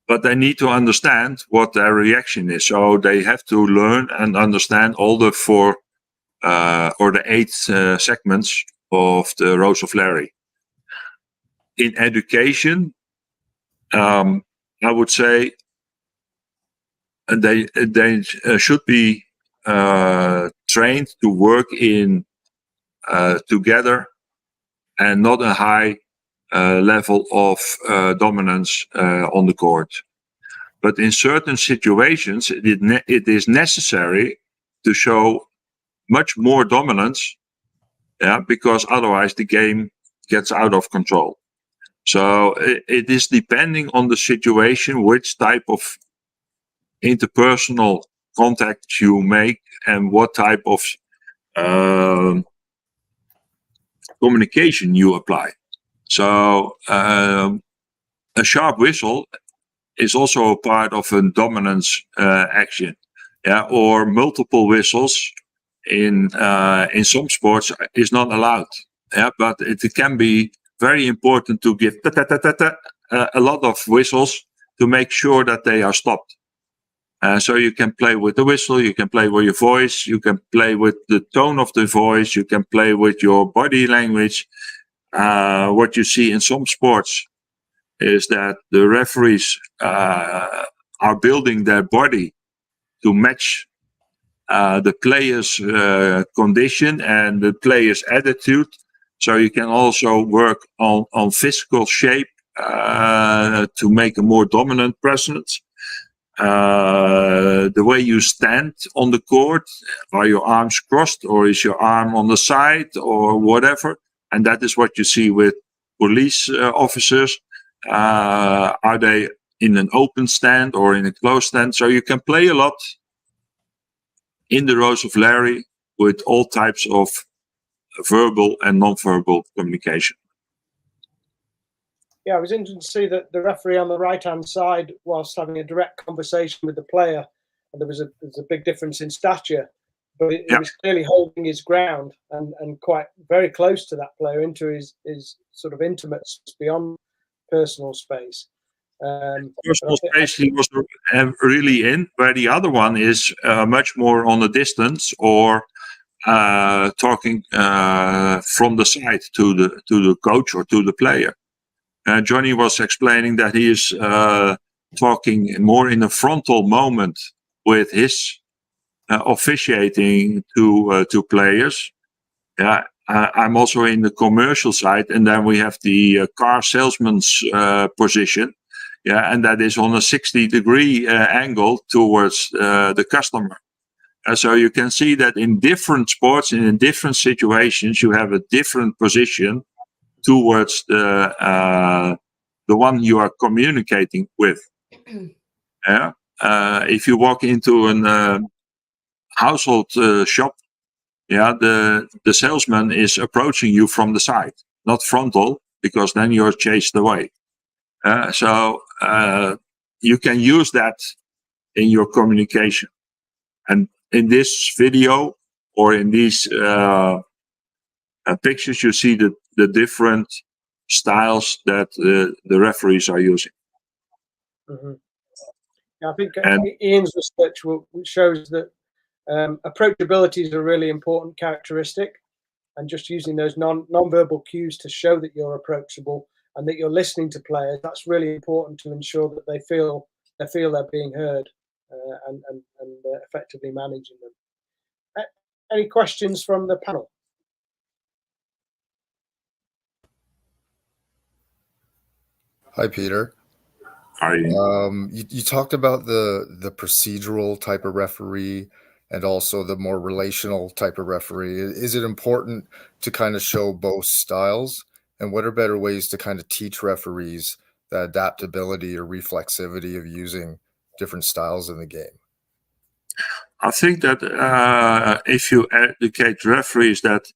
But they need to understand what their reaction is. So they have to learn and understand all the 4 or the 8 segments of the Rose of Larry. In education, I would say they should be trained to work in together, and not a high level of dominance on the court. But in certain situations, it is necessary to show much more dominance, because otherwise the game gets out of control. So it is depending on the situation, which type of interpersonal contact you make, and what type of communication you apply. So a sharp whistle is also a part of a dominance action, or multiple whistles in some sports is not allowed. But it can be very important to give a lot of whistles to make sure that they are stopped. So you can play with the whistle, you can play with your voice, you can play with the tone of the voice, you can play with your body language. What you see in some sports is that the referees are building their body to match the player's condition and the player's attitude. So you can also work on physical shape to make a more dominant presence. the way you stand on the court. Are your arms crossed, or is your arm on the side, or whatever? And that is what you see with police officers. Are they in an open stand or in a closed stand? So you can play a lot in the rows of Larry with all types of verbal and non-verbal communication. Yeah, it was interesting to see that the referee on the right-hand side, whilst having a direct conversation with the player, and there was a big difference in stature, but he was clearly holding his ground and quite very close to that player, into his sort of intimate beyond personal space. Personal space he was really in, where the other one is much more on a distance, or talking from the side to the coach or to the player. Johnny was explaining that he is talking more in a frontal moment with his officiating to players. I'm also in the commercial side, and then we have the car salesman's position. And that is on a 60-degree angle towards the customer. So you can see that in different sports and in different situations, you have a different position towards the one you are communicating with. If you walk into a household shop, the salesman is approaching you from the side, not frontal, because then you're chased away. So you can use that in your communication. And in this video or in these pictures, you see the different styles that the referees are using. Mm-hmm. Yeah, I think Ian's research shows that approachability is a really important characteristic, and just using those non-verbal cues to show that you're approachable and that you're listening to players, that's really important to ensure that they feel they're being heard and effectively managing them. Any questions from the panel? Hi, Peter. Hi. You talked about the procedural type of referee and also the more relational type of referee. Is it important to kind of show both styles? And what are better ways to kind of teach referees the adaptability or reflexivity of using different styles in the game? I think that if you educate referees that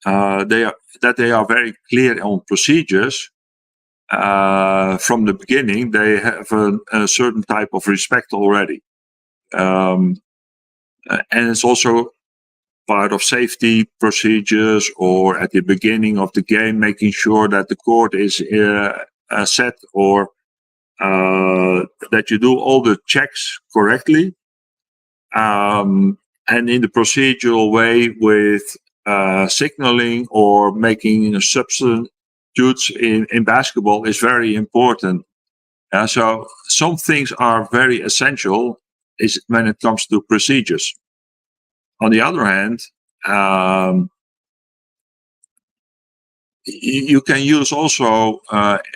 they are very clear on procedures from the beginning, they have a certain type of respect already, and it's also part of safety procedures, or at the beginning of the game, making sure that the court is set, or that you do all the checks correctly. And in the procedural way with signaling or making substitutes in basketball is very important. So some things are very essential when it comes to procedures. On the other hand, you can use also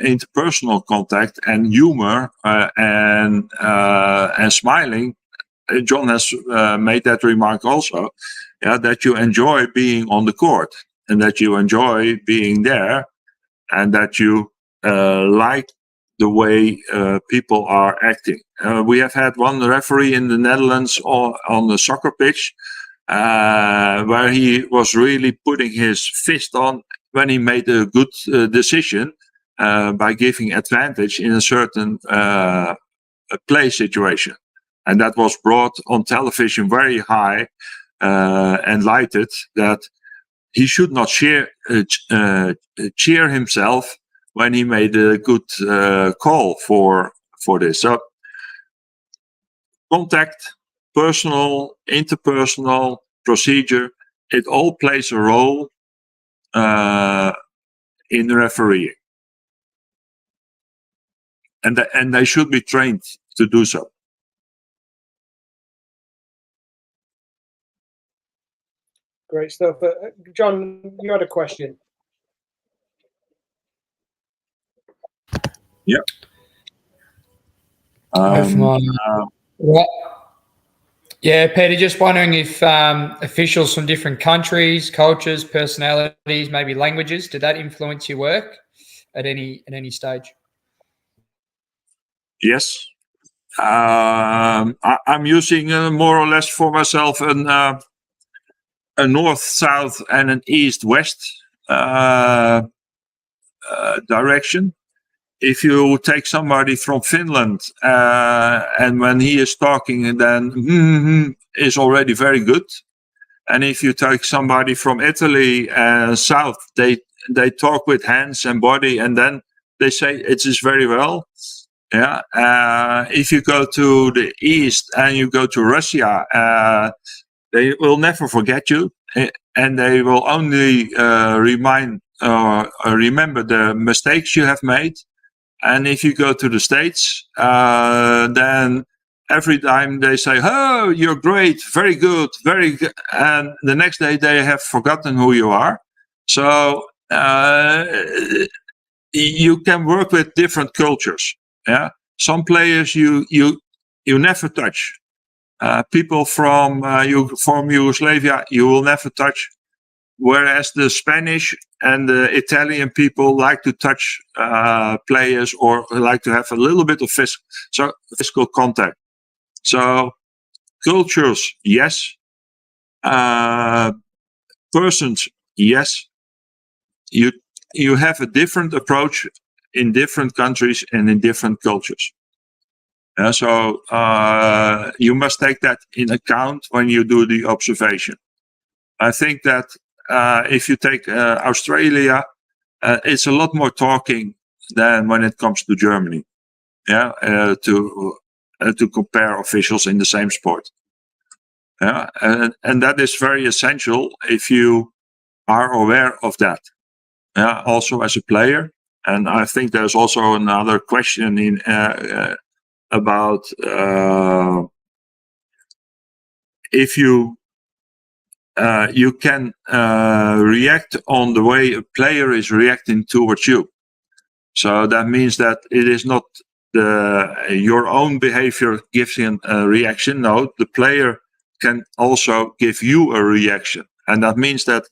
interpersonal contact and humor and smiling. John has made that remark also, that you enjoy being on the court and that you enjoy being there, and that you like the way people are acting. We have had one referee in the Netherlands on the soccer pitch where he was really putting his fist on when he made a good decision by giving advantage in a certain play situation. And that was brought on television very high and lighted, that he should not cheer himself when he made a good call for this. So contact, personal, interpersonal, procedure, it all plays a role in refereeing. And they should be trained to do so. Great stuff. John, you had a question. Yeah. Right. Yeah, Peter, just wondering if officials from different countries, cultures, personalities, maybe languages, did that influence your work at any stage? Yes. I'm using more or less for myself a north-south and an east-west direction. If you take somebody from Finland and when he is talking, then is already very good. And if you take somebody from Italy south, they talk with hands and body, and then they say it is very well. Yeah. If you go to the east and you go to Russia, they will never forget you, and they will only remember the mistakes you have made. And if you go to the States, then every time they say, "Oh, you're great, very good," and the next day they have forgotten who you are. So you can work with different cultures. Yeah, some players you never touch. People from Yugoslavia you will never touch. Whereas the Spanish and the Italian people like to touch players or like to have a little bit of physical contact. So cultures, yes. Persons, yes. You have a different approach in different countries and in different cultures. So you must take that in account when you do the observation. I think that if you take Australia, it's a lot more talking than when it comes to Germany. Yeah, to compare officials in the same sport. Yeah, and that is very essential if you are aware of that. Yeah, also as a player. And I think there's also another question in about if you can react on the way a player is reacting towards you. So that means that it is not your own behavior gives him a reaction. No, the player can also give you a reaction. And that means that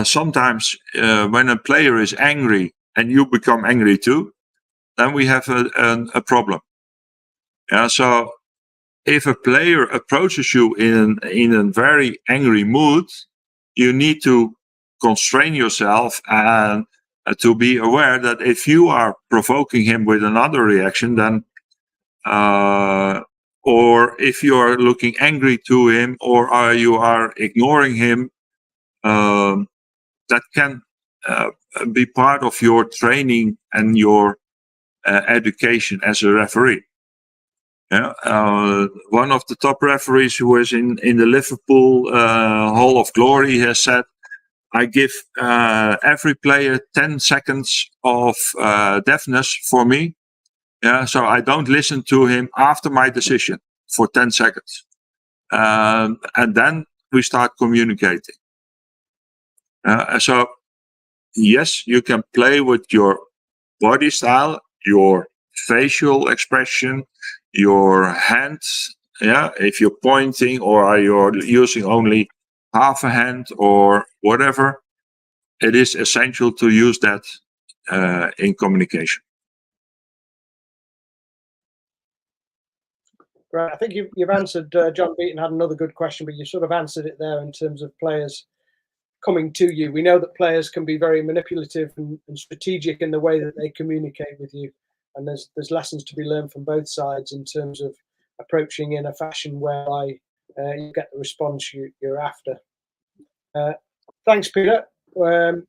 sometimes when a player is angry and you become angry too, then we have a problem. Yeah, so if a player approaches you in a very angry mood, you need to constrain yourself and to be aware that if you are provoking him with another reaction, then or if you are looking angry to him or you are ignoring him, that can be part of your training and your education as a referee. Yeah, one of the top referees who was in the Liverpool Hall of Glory has said, "I give every player 10 seconds of deafness for me. Yeah, so I don't listen to him after my decision for 10 seconds, and then we start communicating." So yes, you can play with your body style, your facial expression, your hands. Yeah, if you're pointing or you're using only half a hand or whatever, it is essential to use that in communication. Right, I think you've answered. John Beaton had another good question, but you sort of answered it there in terms of players coming to you. We know that players can be very manipulative and strategic in the way that they communicate with you, and there's lessons to be learned from both sides in terms of approaching in a fashion whereby you get the response you're after. Thanks, Peter. Oh,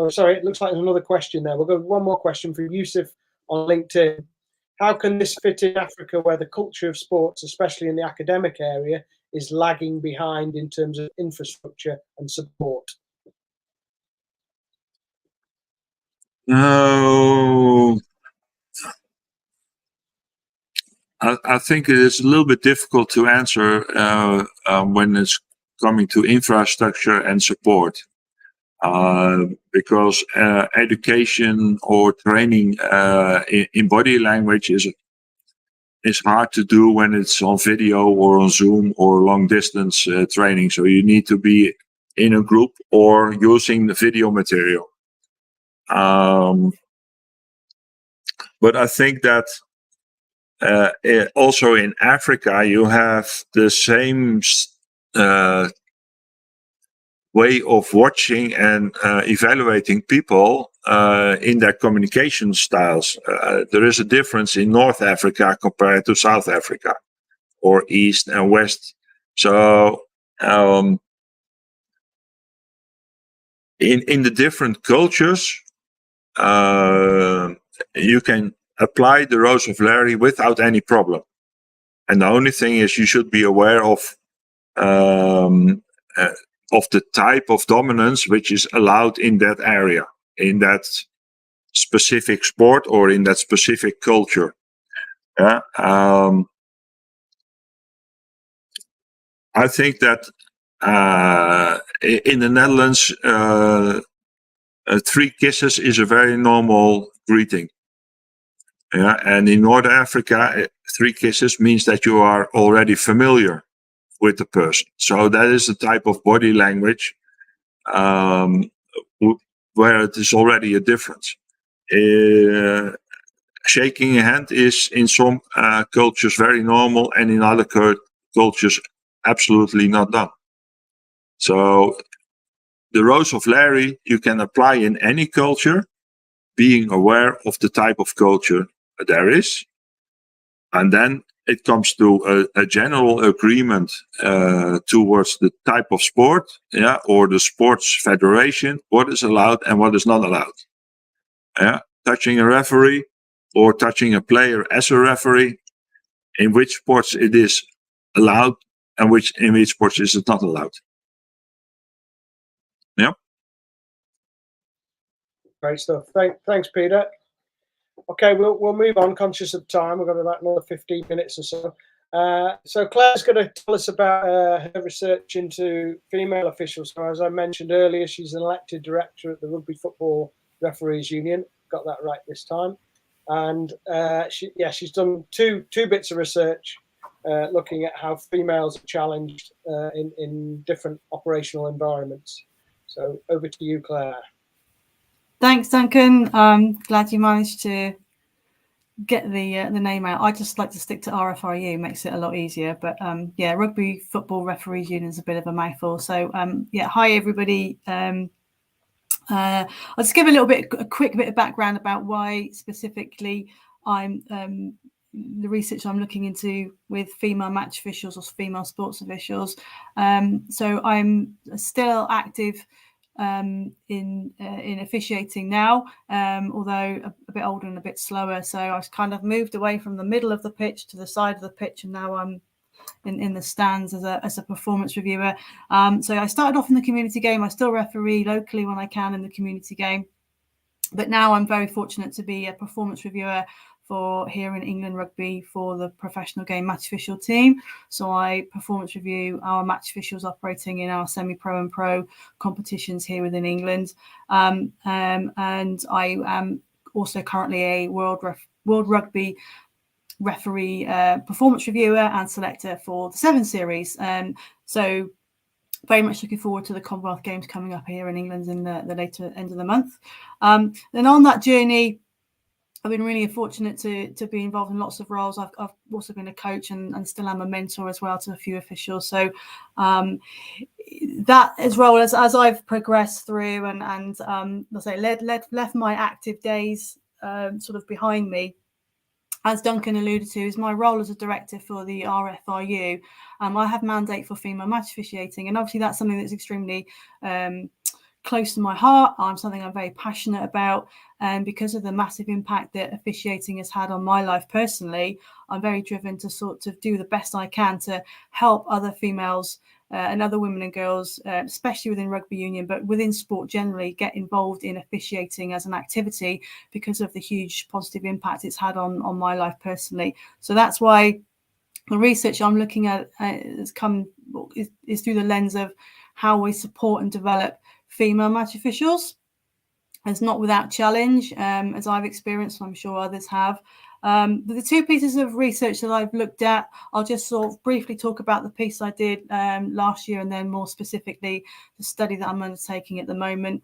sorry, it looks like there's another question there. We'll go with one more question from Yusuf on LinkedIn. How can this fit in Africa, where the culture of sports, especially in the academic area, is lagging behind in terms of infrastructure and support? No, I think it is a little bit difficult to answer when it's coming to infrastructure and support, because education or training in body language is hard to do when it's on video or on Zoom or long distance training. So you need to be in a group or using the video material. But I think that also in Africa, you have the same way of watching and evaluating people in their communication styles. There is a difference in North Africa compared to South Africa or East and West. So in the different cultures, you can apply the Rose of Larry without any problem. And the only thing is you should be aware of the type of dominance which is allowed in that area, in that specific sport or in that specific culture. Yeah. I think that in the Netherlands, 3 kisses is a very normal greeting. Yeah, and in North Africa, 3 kisses means that you are already familiar with the person. So that is the type of body language where it is already a difference. Shaking a hand is in some cultures very normal, and in other cultures absolutely not done. So the Rose of Larry you can apply in any culture, being aware of the type of culture there is, and then it comes to a general agreement towards the type of sport, yeah, or the sports federation, what is allowed and what is not allowed. Yeah, touching a referee or touching a player as a referee, in which sports it is allowed and in which sports is it not allowed. Yeah. Great stuff. Thanks, Peter. Okay, we'll move on, conscious of time. We've got about another 15 minutes or so. So Claire's going to tell us about her research into female officials. So as I mentioned earlier, she's an elected director at the Rugby Football Referees Union. Got that right this time. And she's done two bits of research looking at how females are challenged in different operational environments. So over to you, Clare. Thanks, Duncan. I'm glad you managed to get the name out. I just like to stick to RFRU, makes it a lot easier. But yeah, Rugby Football Referees Union is a bit of a mouthful. So yeah, hi everybody. I'll just give a quick bit of background about why specifically I'm the research I'm looking into with female match officials or female sports officials. So I'm still active in officiating now, although a bit older and a bit slower. So I've kind of moved away from the middle of the pitch to the side of the pitch, and now I'm in the stands as a performance reviewer. So I started off in the community game. I still referee locally when I can in the community game, but now I'm very fortunate to be a performance reviewer for here in England Rugby for the professional game match official team. So I performance review our match officials operating in our semi-pro and pro competitions here within England. And I am also currently a World Rugby referee performance reviewer and selector for the 7 series. So very much looking forward to the Commonwealth Games coming up here in England in the later end of the month. Then on that journey, I've been really fortunate to be involved in lots of roles. I've also been a coach and still am a mentor as well to a few officials. So that as well as I've progressed through and let's say left my active days sort of behind me, as Duncan alluded to, is my role as a director for the RFRU. I have mandate for female match officiating, and obviously that's something that's extremely close to my heart. Something I'm very passionate about, and because of the massive impact that officiating has had on my life personally, I'm very driven to sort of do the best I can to help other females and other women and girls, especially within rugby union, but within sport generally, get involved in officiating as an activity because of the huge positive impact it's had on my life personally. So that's why the research I'm looking at is through the lens of how we support and develop female match officials. It's not without challenge, as I've experienced, I'm sure others have. The two pieces of research that I've looked at, I'll just sort of briefly talk about the piece I did last year, and then more specifically the study that I'm undertaking at the moment.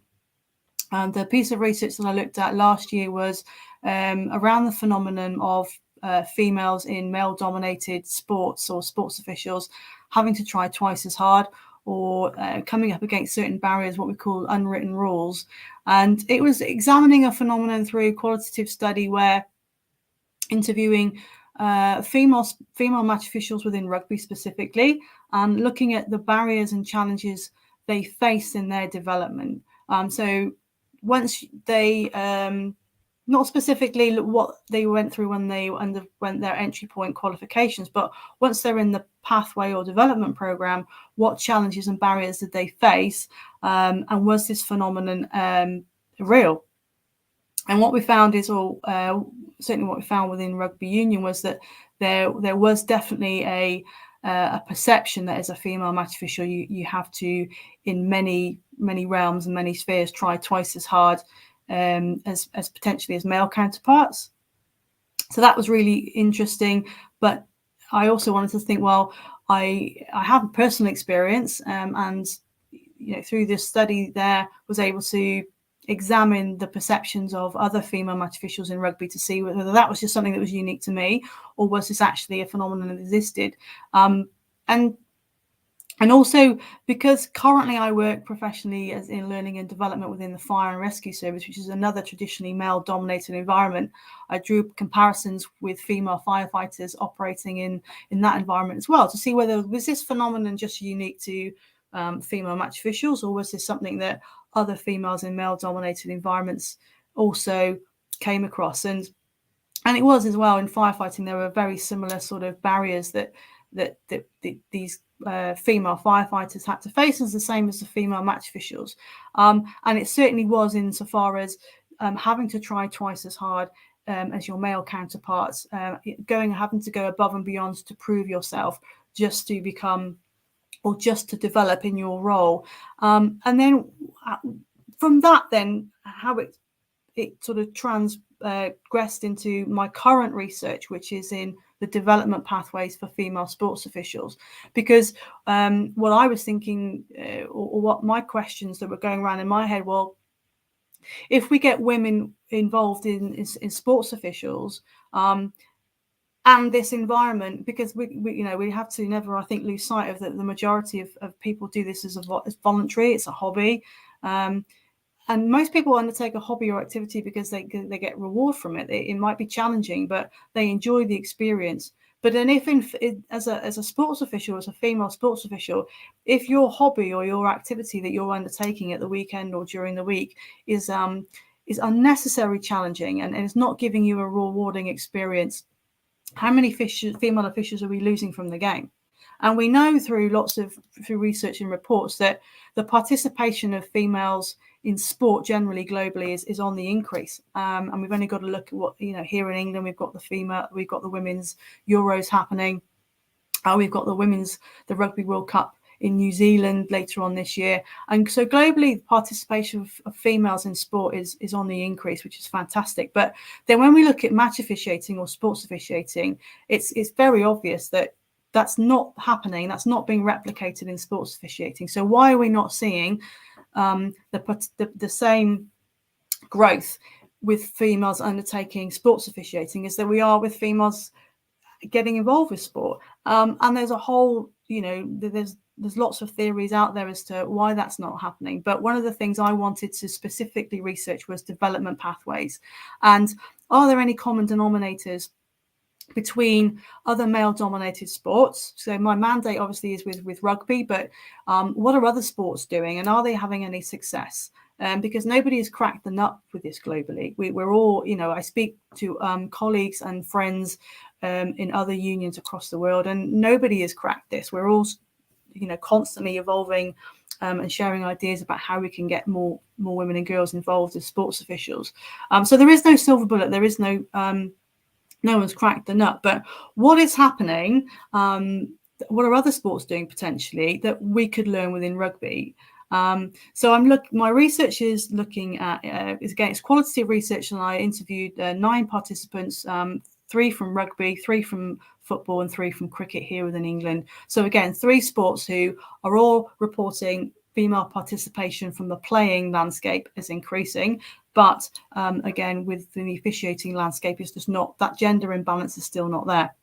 The piece of research that I looked at last year was around the phenomenon of females in male-dominated sports or sports officials having to try twice as hard, or coming up against certain barriers, what we call unwritten rules. And it was examining a phenomenon through qualitative study where interviewing female match officials within rugby specifically, and looking at the barriers and challenges they face in their development. So once they, not specifically what they went through when they underwent their entry point qualifications, but once they're in the pathway or development program, what challenges and barriers did they face, and was this phenomenon real? And what we found is, certainly what we found within rugby union, was that there was definitely a perception that as a female match official, you have to, in many realms and many spheres, try twice as hard as potentially as male counterparts. So that was really interesting. But I also wanted to think, well, I have a personal experience, and through this study there was able to examine the perceptions of other female match officials in rugby to see whether that was just something that was unique to me, or was this actually a phenomenon that existed. And also, because currently I work professionally as in learning and development within the fire and rescue service, which is another traditionally male-dominated environment, I drew comparisons with female firefighters operating in that environment as well, to see whether was this phenomenon just unique to female match officials, or was this something that other females in male-dominated environments also came across. And it was as well in firefighting. There were very similar sort of barriers that these female firefighters had to face, as the same as the female match officials. And it certainly was insofar as having to try twice as hard as your male counterparts, having to go above and beyond to prove yourself, just to become, or just to develop in your role. And then from that, then how it sort of transgressed into my current research, which is in the development pathways for female sports officials. Because what I was thinking, or what my questions that were going around in my head, well, if we get women involved in sports officials, and this environment, because we have to never, I think, lose sight of that the majority of people do this as voluntary, it's a hobby. And most people undertake a hobby or activity because they get reward from it. It might be challenging, but they enjoy the experience. But then if as a sports official, as a female sports official, if your hobby or your activity that you're undertaking at the weekend or during the week is unnecessarily challenging and is not giving you a rewarding experience, how many female officials are we losing from the game? And we know through research and reports that the participation of females in sport generally globally is on the increase. And we've only got to look at what, here in England, we've got the women's Euros happening. We've got the Rugby World Cup in New Zealand later on this year. And so globally, the participation of females in sport is on the increase, which is fantastic. But then when we look at match officiating or sports officiating, it's very obvious that that's not happening. That's not being replicated in sports officiating. So why are we not seeing the same growth with females undertaking sports officiating as that we are with females getting involved with sport? And there's a whole, there's lots of theories out there as to why that's not happening. But one of the things I wanted to specifically research was development pathways. And are there any common denominators between other male-dominated sports? So my mandate obviously is with rugby, but what are other sports doing, and are they having any success? Because nobody has cracked the nut with this globally. We're all, I speak to colleagues and friends in other unions across the world, and nobody has cracked this. We're all, constantly evolving and sharing ideas about how we can get more women and girls involved as sports officials. So there is no silver bullet. There is no one's cracked the nut. But what is happening? What are other sports doing potentially that we could learn within rugby? So my research is looking at, it's qualitative research, and I interviewed 9 participants, 3 from rugby, 3 from football, and 3 from cricket here within England. So again, 3 sports who are all reporting female participation from the playing landscape is increasing. But again, with the officiating landscape, it's just not, that gender imbalance is still not there.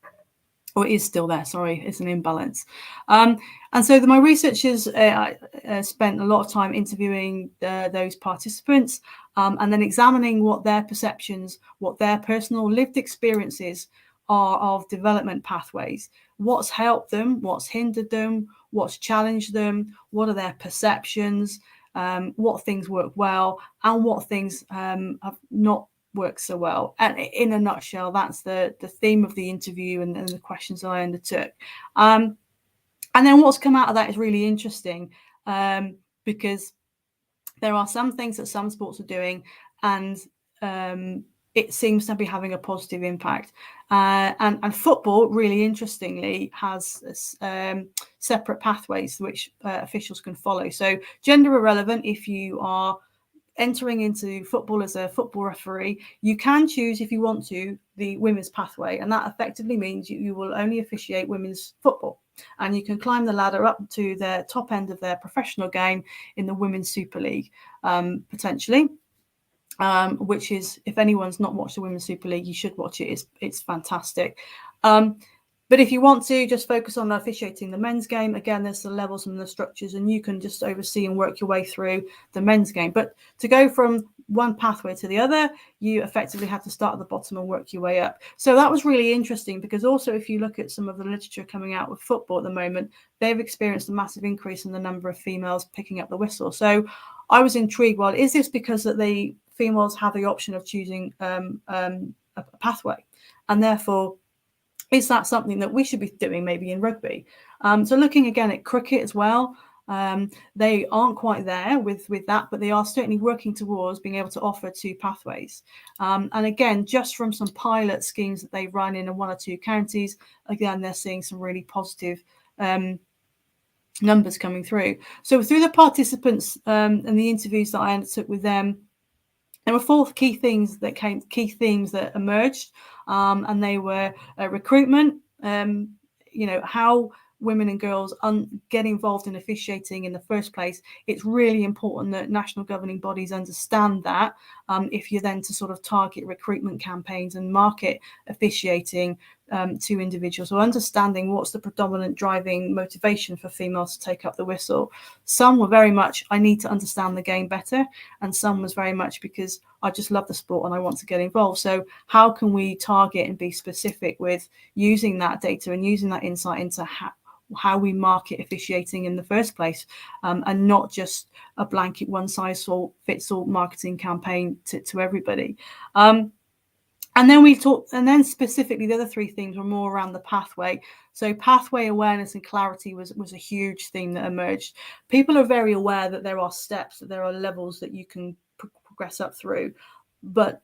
Or is still there, sorry, it's an imbalance. And so my researchers spent a lot of time interviewing those participants and then examining what their perceptions, what their personal lived experiences are of development pathways. What's helped them, what's hindered them, what's challenged them, what are their perceptions, what things work well, and what things have not work so well. And in a nutshell, that's the theme of the interview and the questions that I undertook. And then what's come out of that is really interesting, because there are some things that some sports are doing, and it seems to be having a positive impact. And football, really interestingly, has separate pathways which officials can follow. So gender irrelevant, if you are entering into football as a football referee, you can choose, if you want to, the women's pathway, and that effectively means you will only officiate women's football, and you can climb the ladder up to the top end of their professional game in the Women's Super League, potentially, which is, if anyone's not watched the Women's Super League, you should watch it. It's fantastic. But if you want to just focus on officiating the men's game, again, there's the levels and the structures, and you can just oversee and work your way through the men's game. But to go from one pathway to the other, you effectively have to start at the bottom and work your way up. So that was really interesting, because also if you look at some of the literature coming out with football at the moment, they've experienced a massive increase in the number of females picking up the whistle. So I was intrigued. Well, is this because that the females have the option of choosing a pathway, and therefore is that something that we should be doing maybe in rugby? So looking again at cricket as well, they aren't quite there with that, but they are certainly working towards being able to offer 2 pathways. And again, just from some pilot schemes that they run in 1 or 2 counties, again, they're seeing some really positive numbers coming through. So through the participants and the interviews that I undertook with them, there were 4 key themes that emerged, and they were recruitment, how women and girls get involved in officiating in the first place. It's really important that national governing bodies understand that, if you're then to sort of target recruitment campaigns and market officiating to individuals, or understanding what's the predominant driving motivation for females to take up the whistle. Some were very much, I need to understand the game better, and some was very much because I just love the sport and I want to get involved. So how can we target and be specific with using that data and using that insight into how we market officiating in the first place, and not just a blanket one-size-fits-all marketing campaign to everybody. And then we talked, and then specifically the other 3 themes were more around the pathway. So pathway awareness and clarity was a huge theme that emerged. People are very aware that there are steps, that there are levels that you can progress up through, but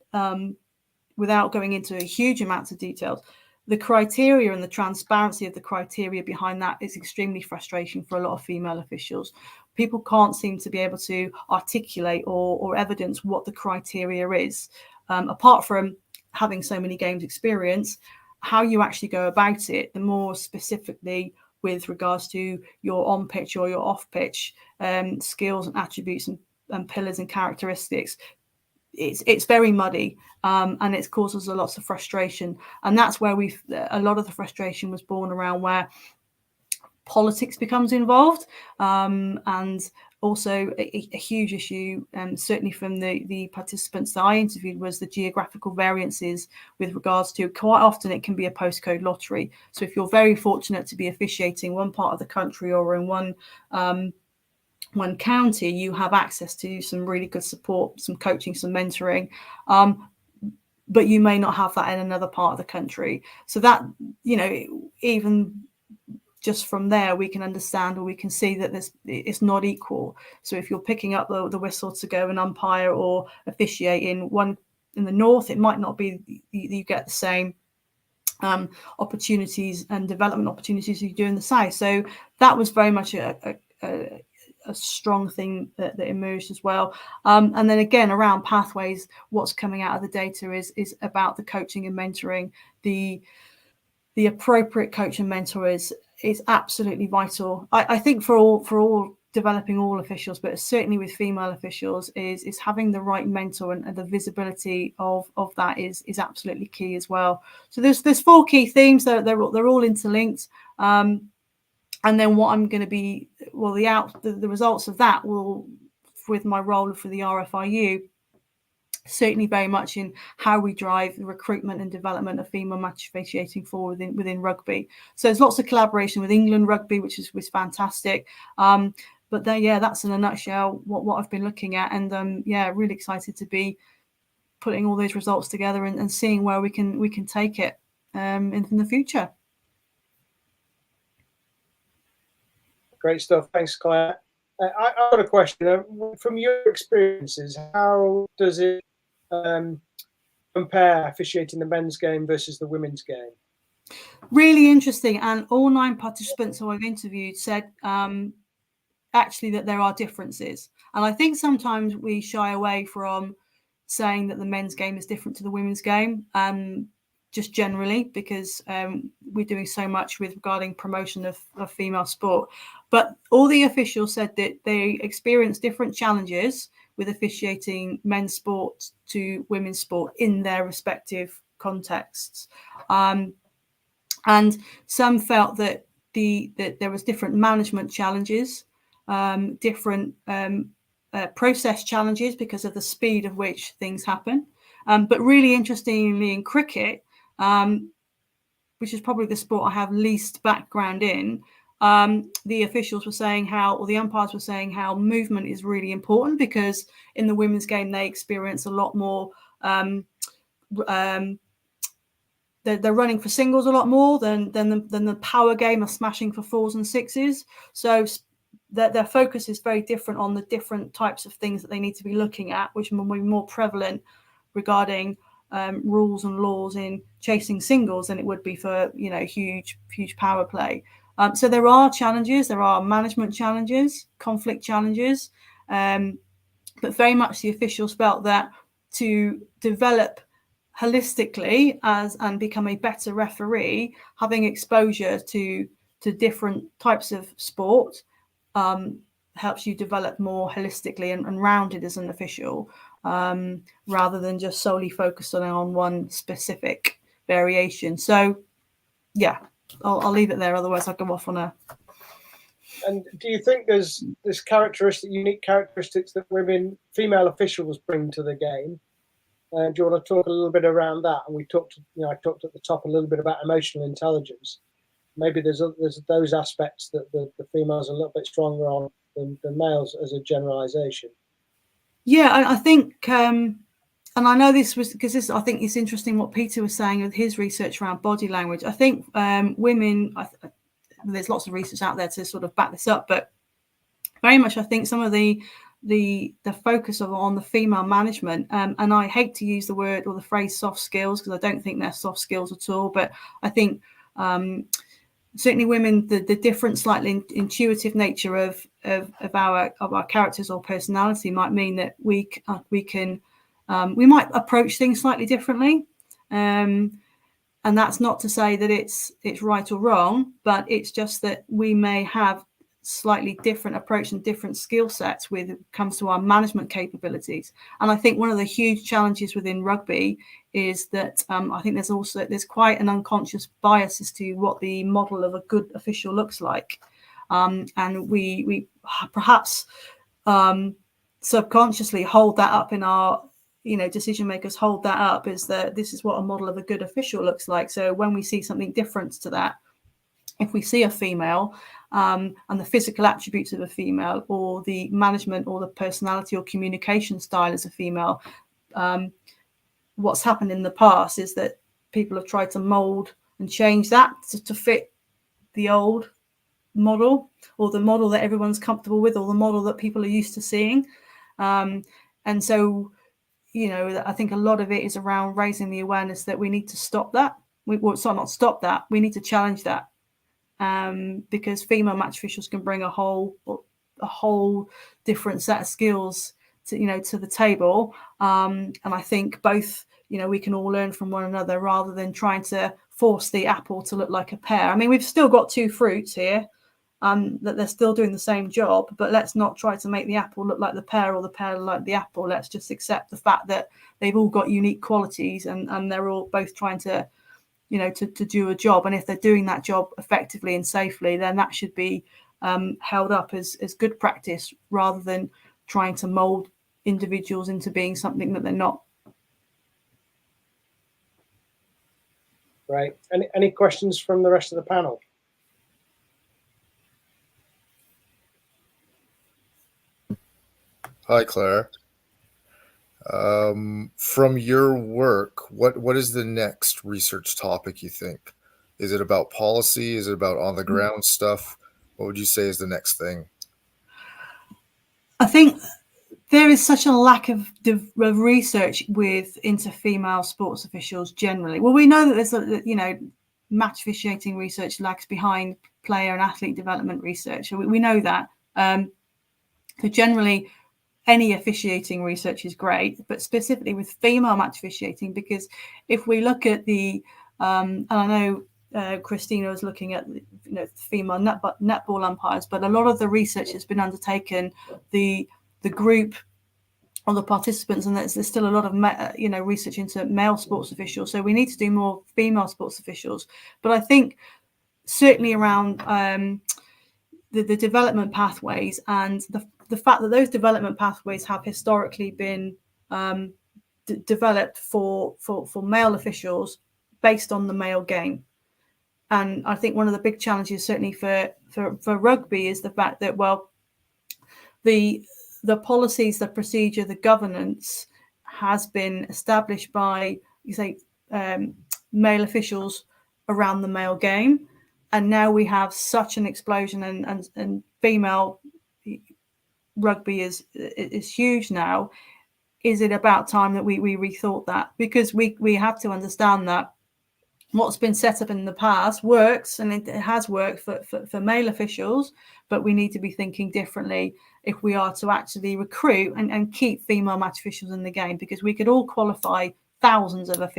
without going into a huge amounts of details, the criteria and the transparency of the criteria behind that is extremely frustrating for a lot of female officials. People can't seem to be able to articulate or evidence what the criteria is, apart from having so many games experience. How you actually go about it, the more specifically with regards to your on pitch or your off pitch skills and attributes and pillars and characteristics, it's very muddy, and it causes a lot of frustration. And that's where a lot of the frustration was born around where politics becomes involved, and also a huge issue, certainly from the participants that I interviewed, was the geographical variances with regards to, quite often it can be a postcode lottery. So if you're very fortunate to be officiating one part of the country or in one county, you have access to some really good support, some coaching, some mentoring, but you may not have that in another part of the country. So that, even just from there, we can understand, or we can see that it's not equal. So if you're picking up the whistle to go and umpire or officiate in the north, it might not be you get the same opportunities and development opportunities you do in the south. So that was very much a a strong thing that emerged as well. And then again, around pathways, what's coming out of the data is about the coaching and mentoring. The appropriate coach and mentor is absolutely vital. I think for all developing all officials, but certainly with female officials, is having the right mentor, and the visibility of that is absolutely key as well. So there's 4 key themes that they're all interlinked. And then what I'm going to be, well, the results of that will, with my role for the RFIU, certainly very much in how we drive the recruitment and development of female match officiating forward within rugby. So there's lots of collaboration with England Rugby, which was fantastic. But that's in a nutshell what I've been looking at, and really excited to be putting all those results together and seeing where we can take it in the future. Great stuff. Thanks, Claire. I've got a question. From your experiences, how does it compare officiating the men's game versus the women's game? Really interesting. And all 9 participants who I've interviewed said actually that there are differences. And I think sometimes we shy away from saying that the men's game is different to the women's game, just generally, because we're doing so much regarding promotion of female sport. But all the officials said that they experience different challenges with officiating men's sport to women's sport in their respective contexts. And some felt that that there was different management challenges, different process challenges because of the speed of which things happen. But really interestingly, in cricket, which is probably the sport I have least background in, the officials were saying or the umpires were saying how movement is really important, because in the women's game they experience a lot more. They're running for singles a lot more than the power game of smashing for 4s and 6s. So their focus is very different on the different types of things that they need to be looking at, which will be more prevalent regarding rules and laws in chasing singles than it would be for huge power play. So there are challenges, there are management challenges, conflict challenges, but very much the officials felt that to develop holistically and become a better referee, having exposure to different types of sport helps you develop more holistically and rounded as an official, rather than just solely focused on one specific variation. So I'll leave it there, otherwise I'll go off on a. And do you think there's this unique characteristics that female officials bring to the game? Do you want to talk a little bit around that? And I talked at the top a little bit about emotional intelligence. Maybe there's those aspects that the females are a little bit stronger on than males as a generalization. Yeah, I think, and I know this was because I think it's interesting what Peter was saying with his research around body language. I think women, there's lots of research out there to sort of back this up, but very much I think some of the focus on the female management, and I hate to use the word or the phrase soft skills, because I don't think they're soft skills at all, but I think certainly women, the different slightly intuitive nature of our characters or personality might mean that we might approach things slightly differently, and that's not to say that it's right or wrong, but it's just that we may have slightly different approach and different skill sets when it comes to our management capabilities. And I think one of the huge challenges within rugby is that I think there's quite an unconscious bias as to what the model of a good official looks like, and we perhaps subconsciously hold that up in our decision makers hold that up as that this is what a model of a good official looks like. So when we see something different to that, if we see a female and the physical attributes of a female, or the management or the personality or communication style as a female, what's happened in the past is that people have tried to mold and change that to fit the old model, or the model that everyone's comfortable with, or the model that people are used to seeing. And so, I think a lot of it is around raising the awareness that we need to stop that. We need to challenge that. Because female match officials can bring a whole a whole different set of skills to the table. And I think both, we can all learn from one another rather than trying to force the apple to look like a pear. I mean, we've still got two fruits here, that they're still doing the same job, but let's not try to make the apple look like the pear or the pear look like the apple. Let's just accept the fact that they've all got unique qualities, and they're all both trying to, to do a job. And if they're doing that job effectively and safely, then that should be held up as good practice rather than trying to mold individuals into being something that they're not. Right. Any questions from the rest of the panel? Hi, Claire. From your work, what is the next research topic you think? Is it about policy? Is it about on the ground stuff? What would you say is the next thing? I think there is such a lack of research into female sports officials generally. Well, we know that there's match officiating research lags behind player and athlete development research. So we know that. So generally, any officiating research is great, but specifically with female match officiating, because if we look at and I know Christina was looking at female netball umpires, but a lot of the research has been undertaken, the group or the participants, and there's still a lot of research into male sports officials. So we need to do more female sports officials. But I think certainly around the development pathways and the fact that those development pathways have historically been developed for male officials based on the male game. And I think one of the big challenges certainly for rugby is the fact that, well, the policies, the procedure, the governance has been established by, male officials around the male game. And now we have such an explosion, and female rugby is huge now. Is it about time that we rethought that? Because we have to understand that what's been set up in the past works, and it has worked for male officials, but we need to be thinking differently if we are to actually recruit and keep female match officials in the game, because we could all qualify thousands of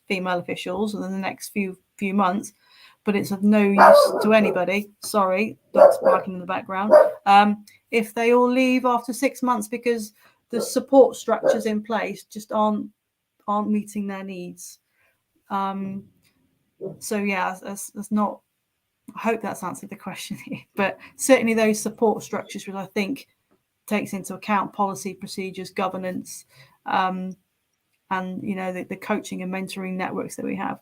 female officials in the next few months, but it's of no use to anybody. Sorry, dogs barking in the background. If they all leave after 6 months because the support structures in place just aren't meeting their needs. So yeah, that's not. I hope that's answered the question here. But certainly those support structures, which I think takes into account policy, procedures, governance, and the coaching and mentoring networks that we have.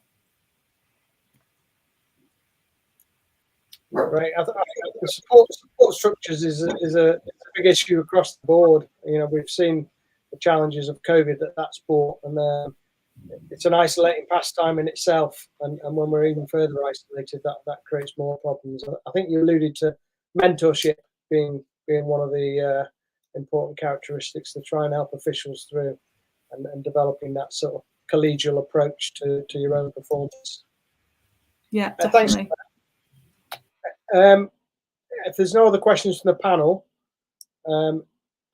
Right. I think the support structures is a big issue across the board. We've seen the challenges of COVID that sport, and it's an isolating pastime in itself. And when we're even further isolated, that creates more problems. I think you alluded to mentorship being one of the important characteristics to try and help officials through, and developing that sort of collegial approach to your own performance. Yeah, definitely. Thanks. If there's no other questions from the panel,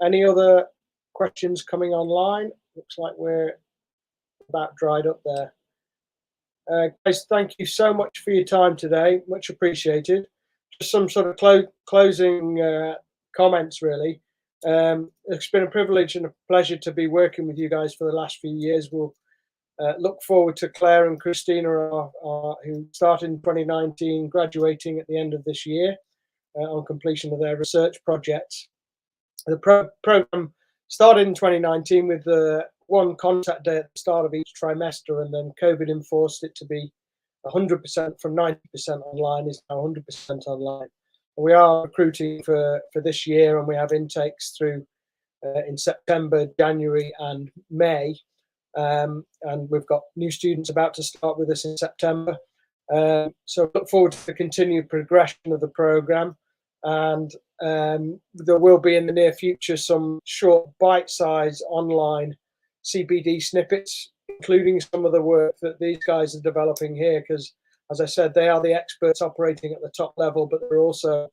any other questions coming online? Looks like we're about dried up there. Guys, thank you so much for your time today. Much appreciated. Just some sort of closing comments, really. It's been a privilege and a pleasure to be working with you guys for the last few years. We'll look forward to Claire and Christina, who started in 2019, graduating at the end of this year on completion of their research projects. The program started in 2019 with one contact day at the start of each trimester, and then COVID enforced it to be 100% from 90% online, is now 100% online. We are recruiting for this year, and we have intakes through in September, January and May. And we've got new students about to start with us in September. So look forward to the continued progression of the program. And there will be in the near future some short bite-sized online CPD snippets, including some of the work that these guys are developing here, because as I said, they are the experts operating at the top level, but they're also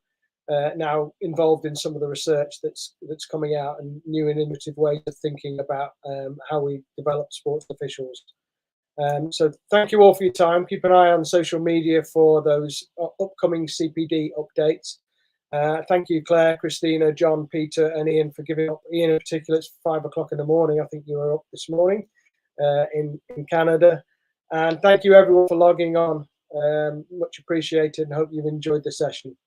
now involved in some of the research that's coming out, and new and innovative ways of thinking about how we develop sports officials. So thank you all for your time. Keep an eye on social media for those upcoming CPD updates. Thank you, Claire, Christina, John, Peter, and Ian for giving up. Ian in particular, it's 5 o'clock in the morning. I think you were up this morning in Canada. And thank you everyone for logging on. Much appreciated, and hope you've enjoyed the session.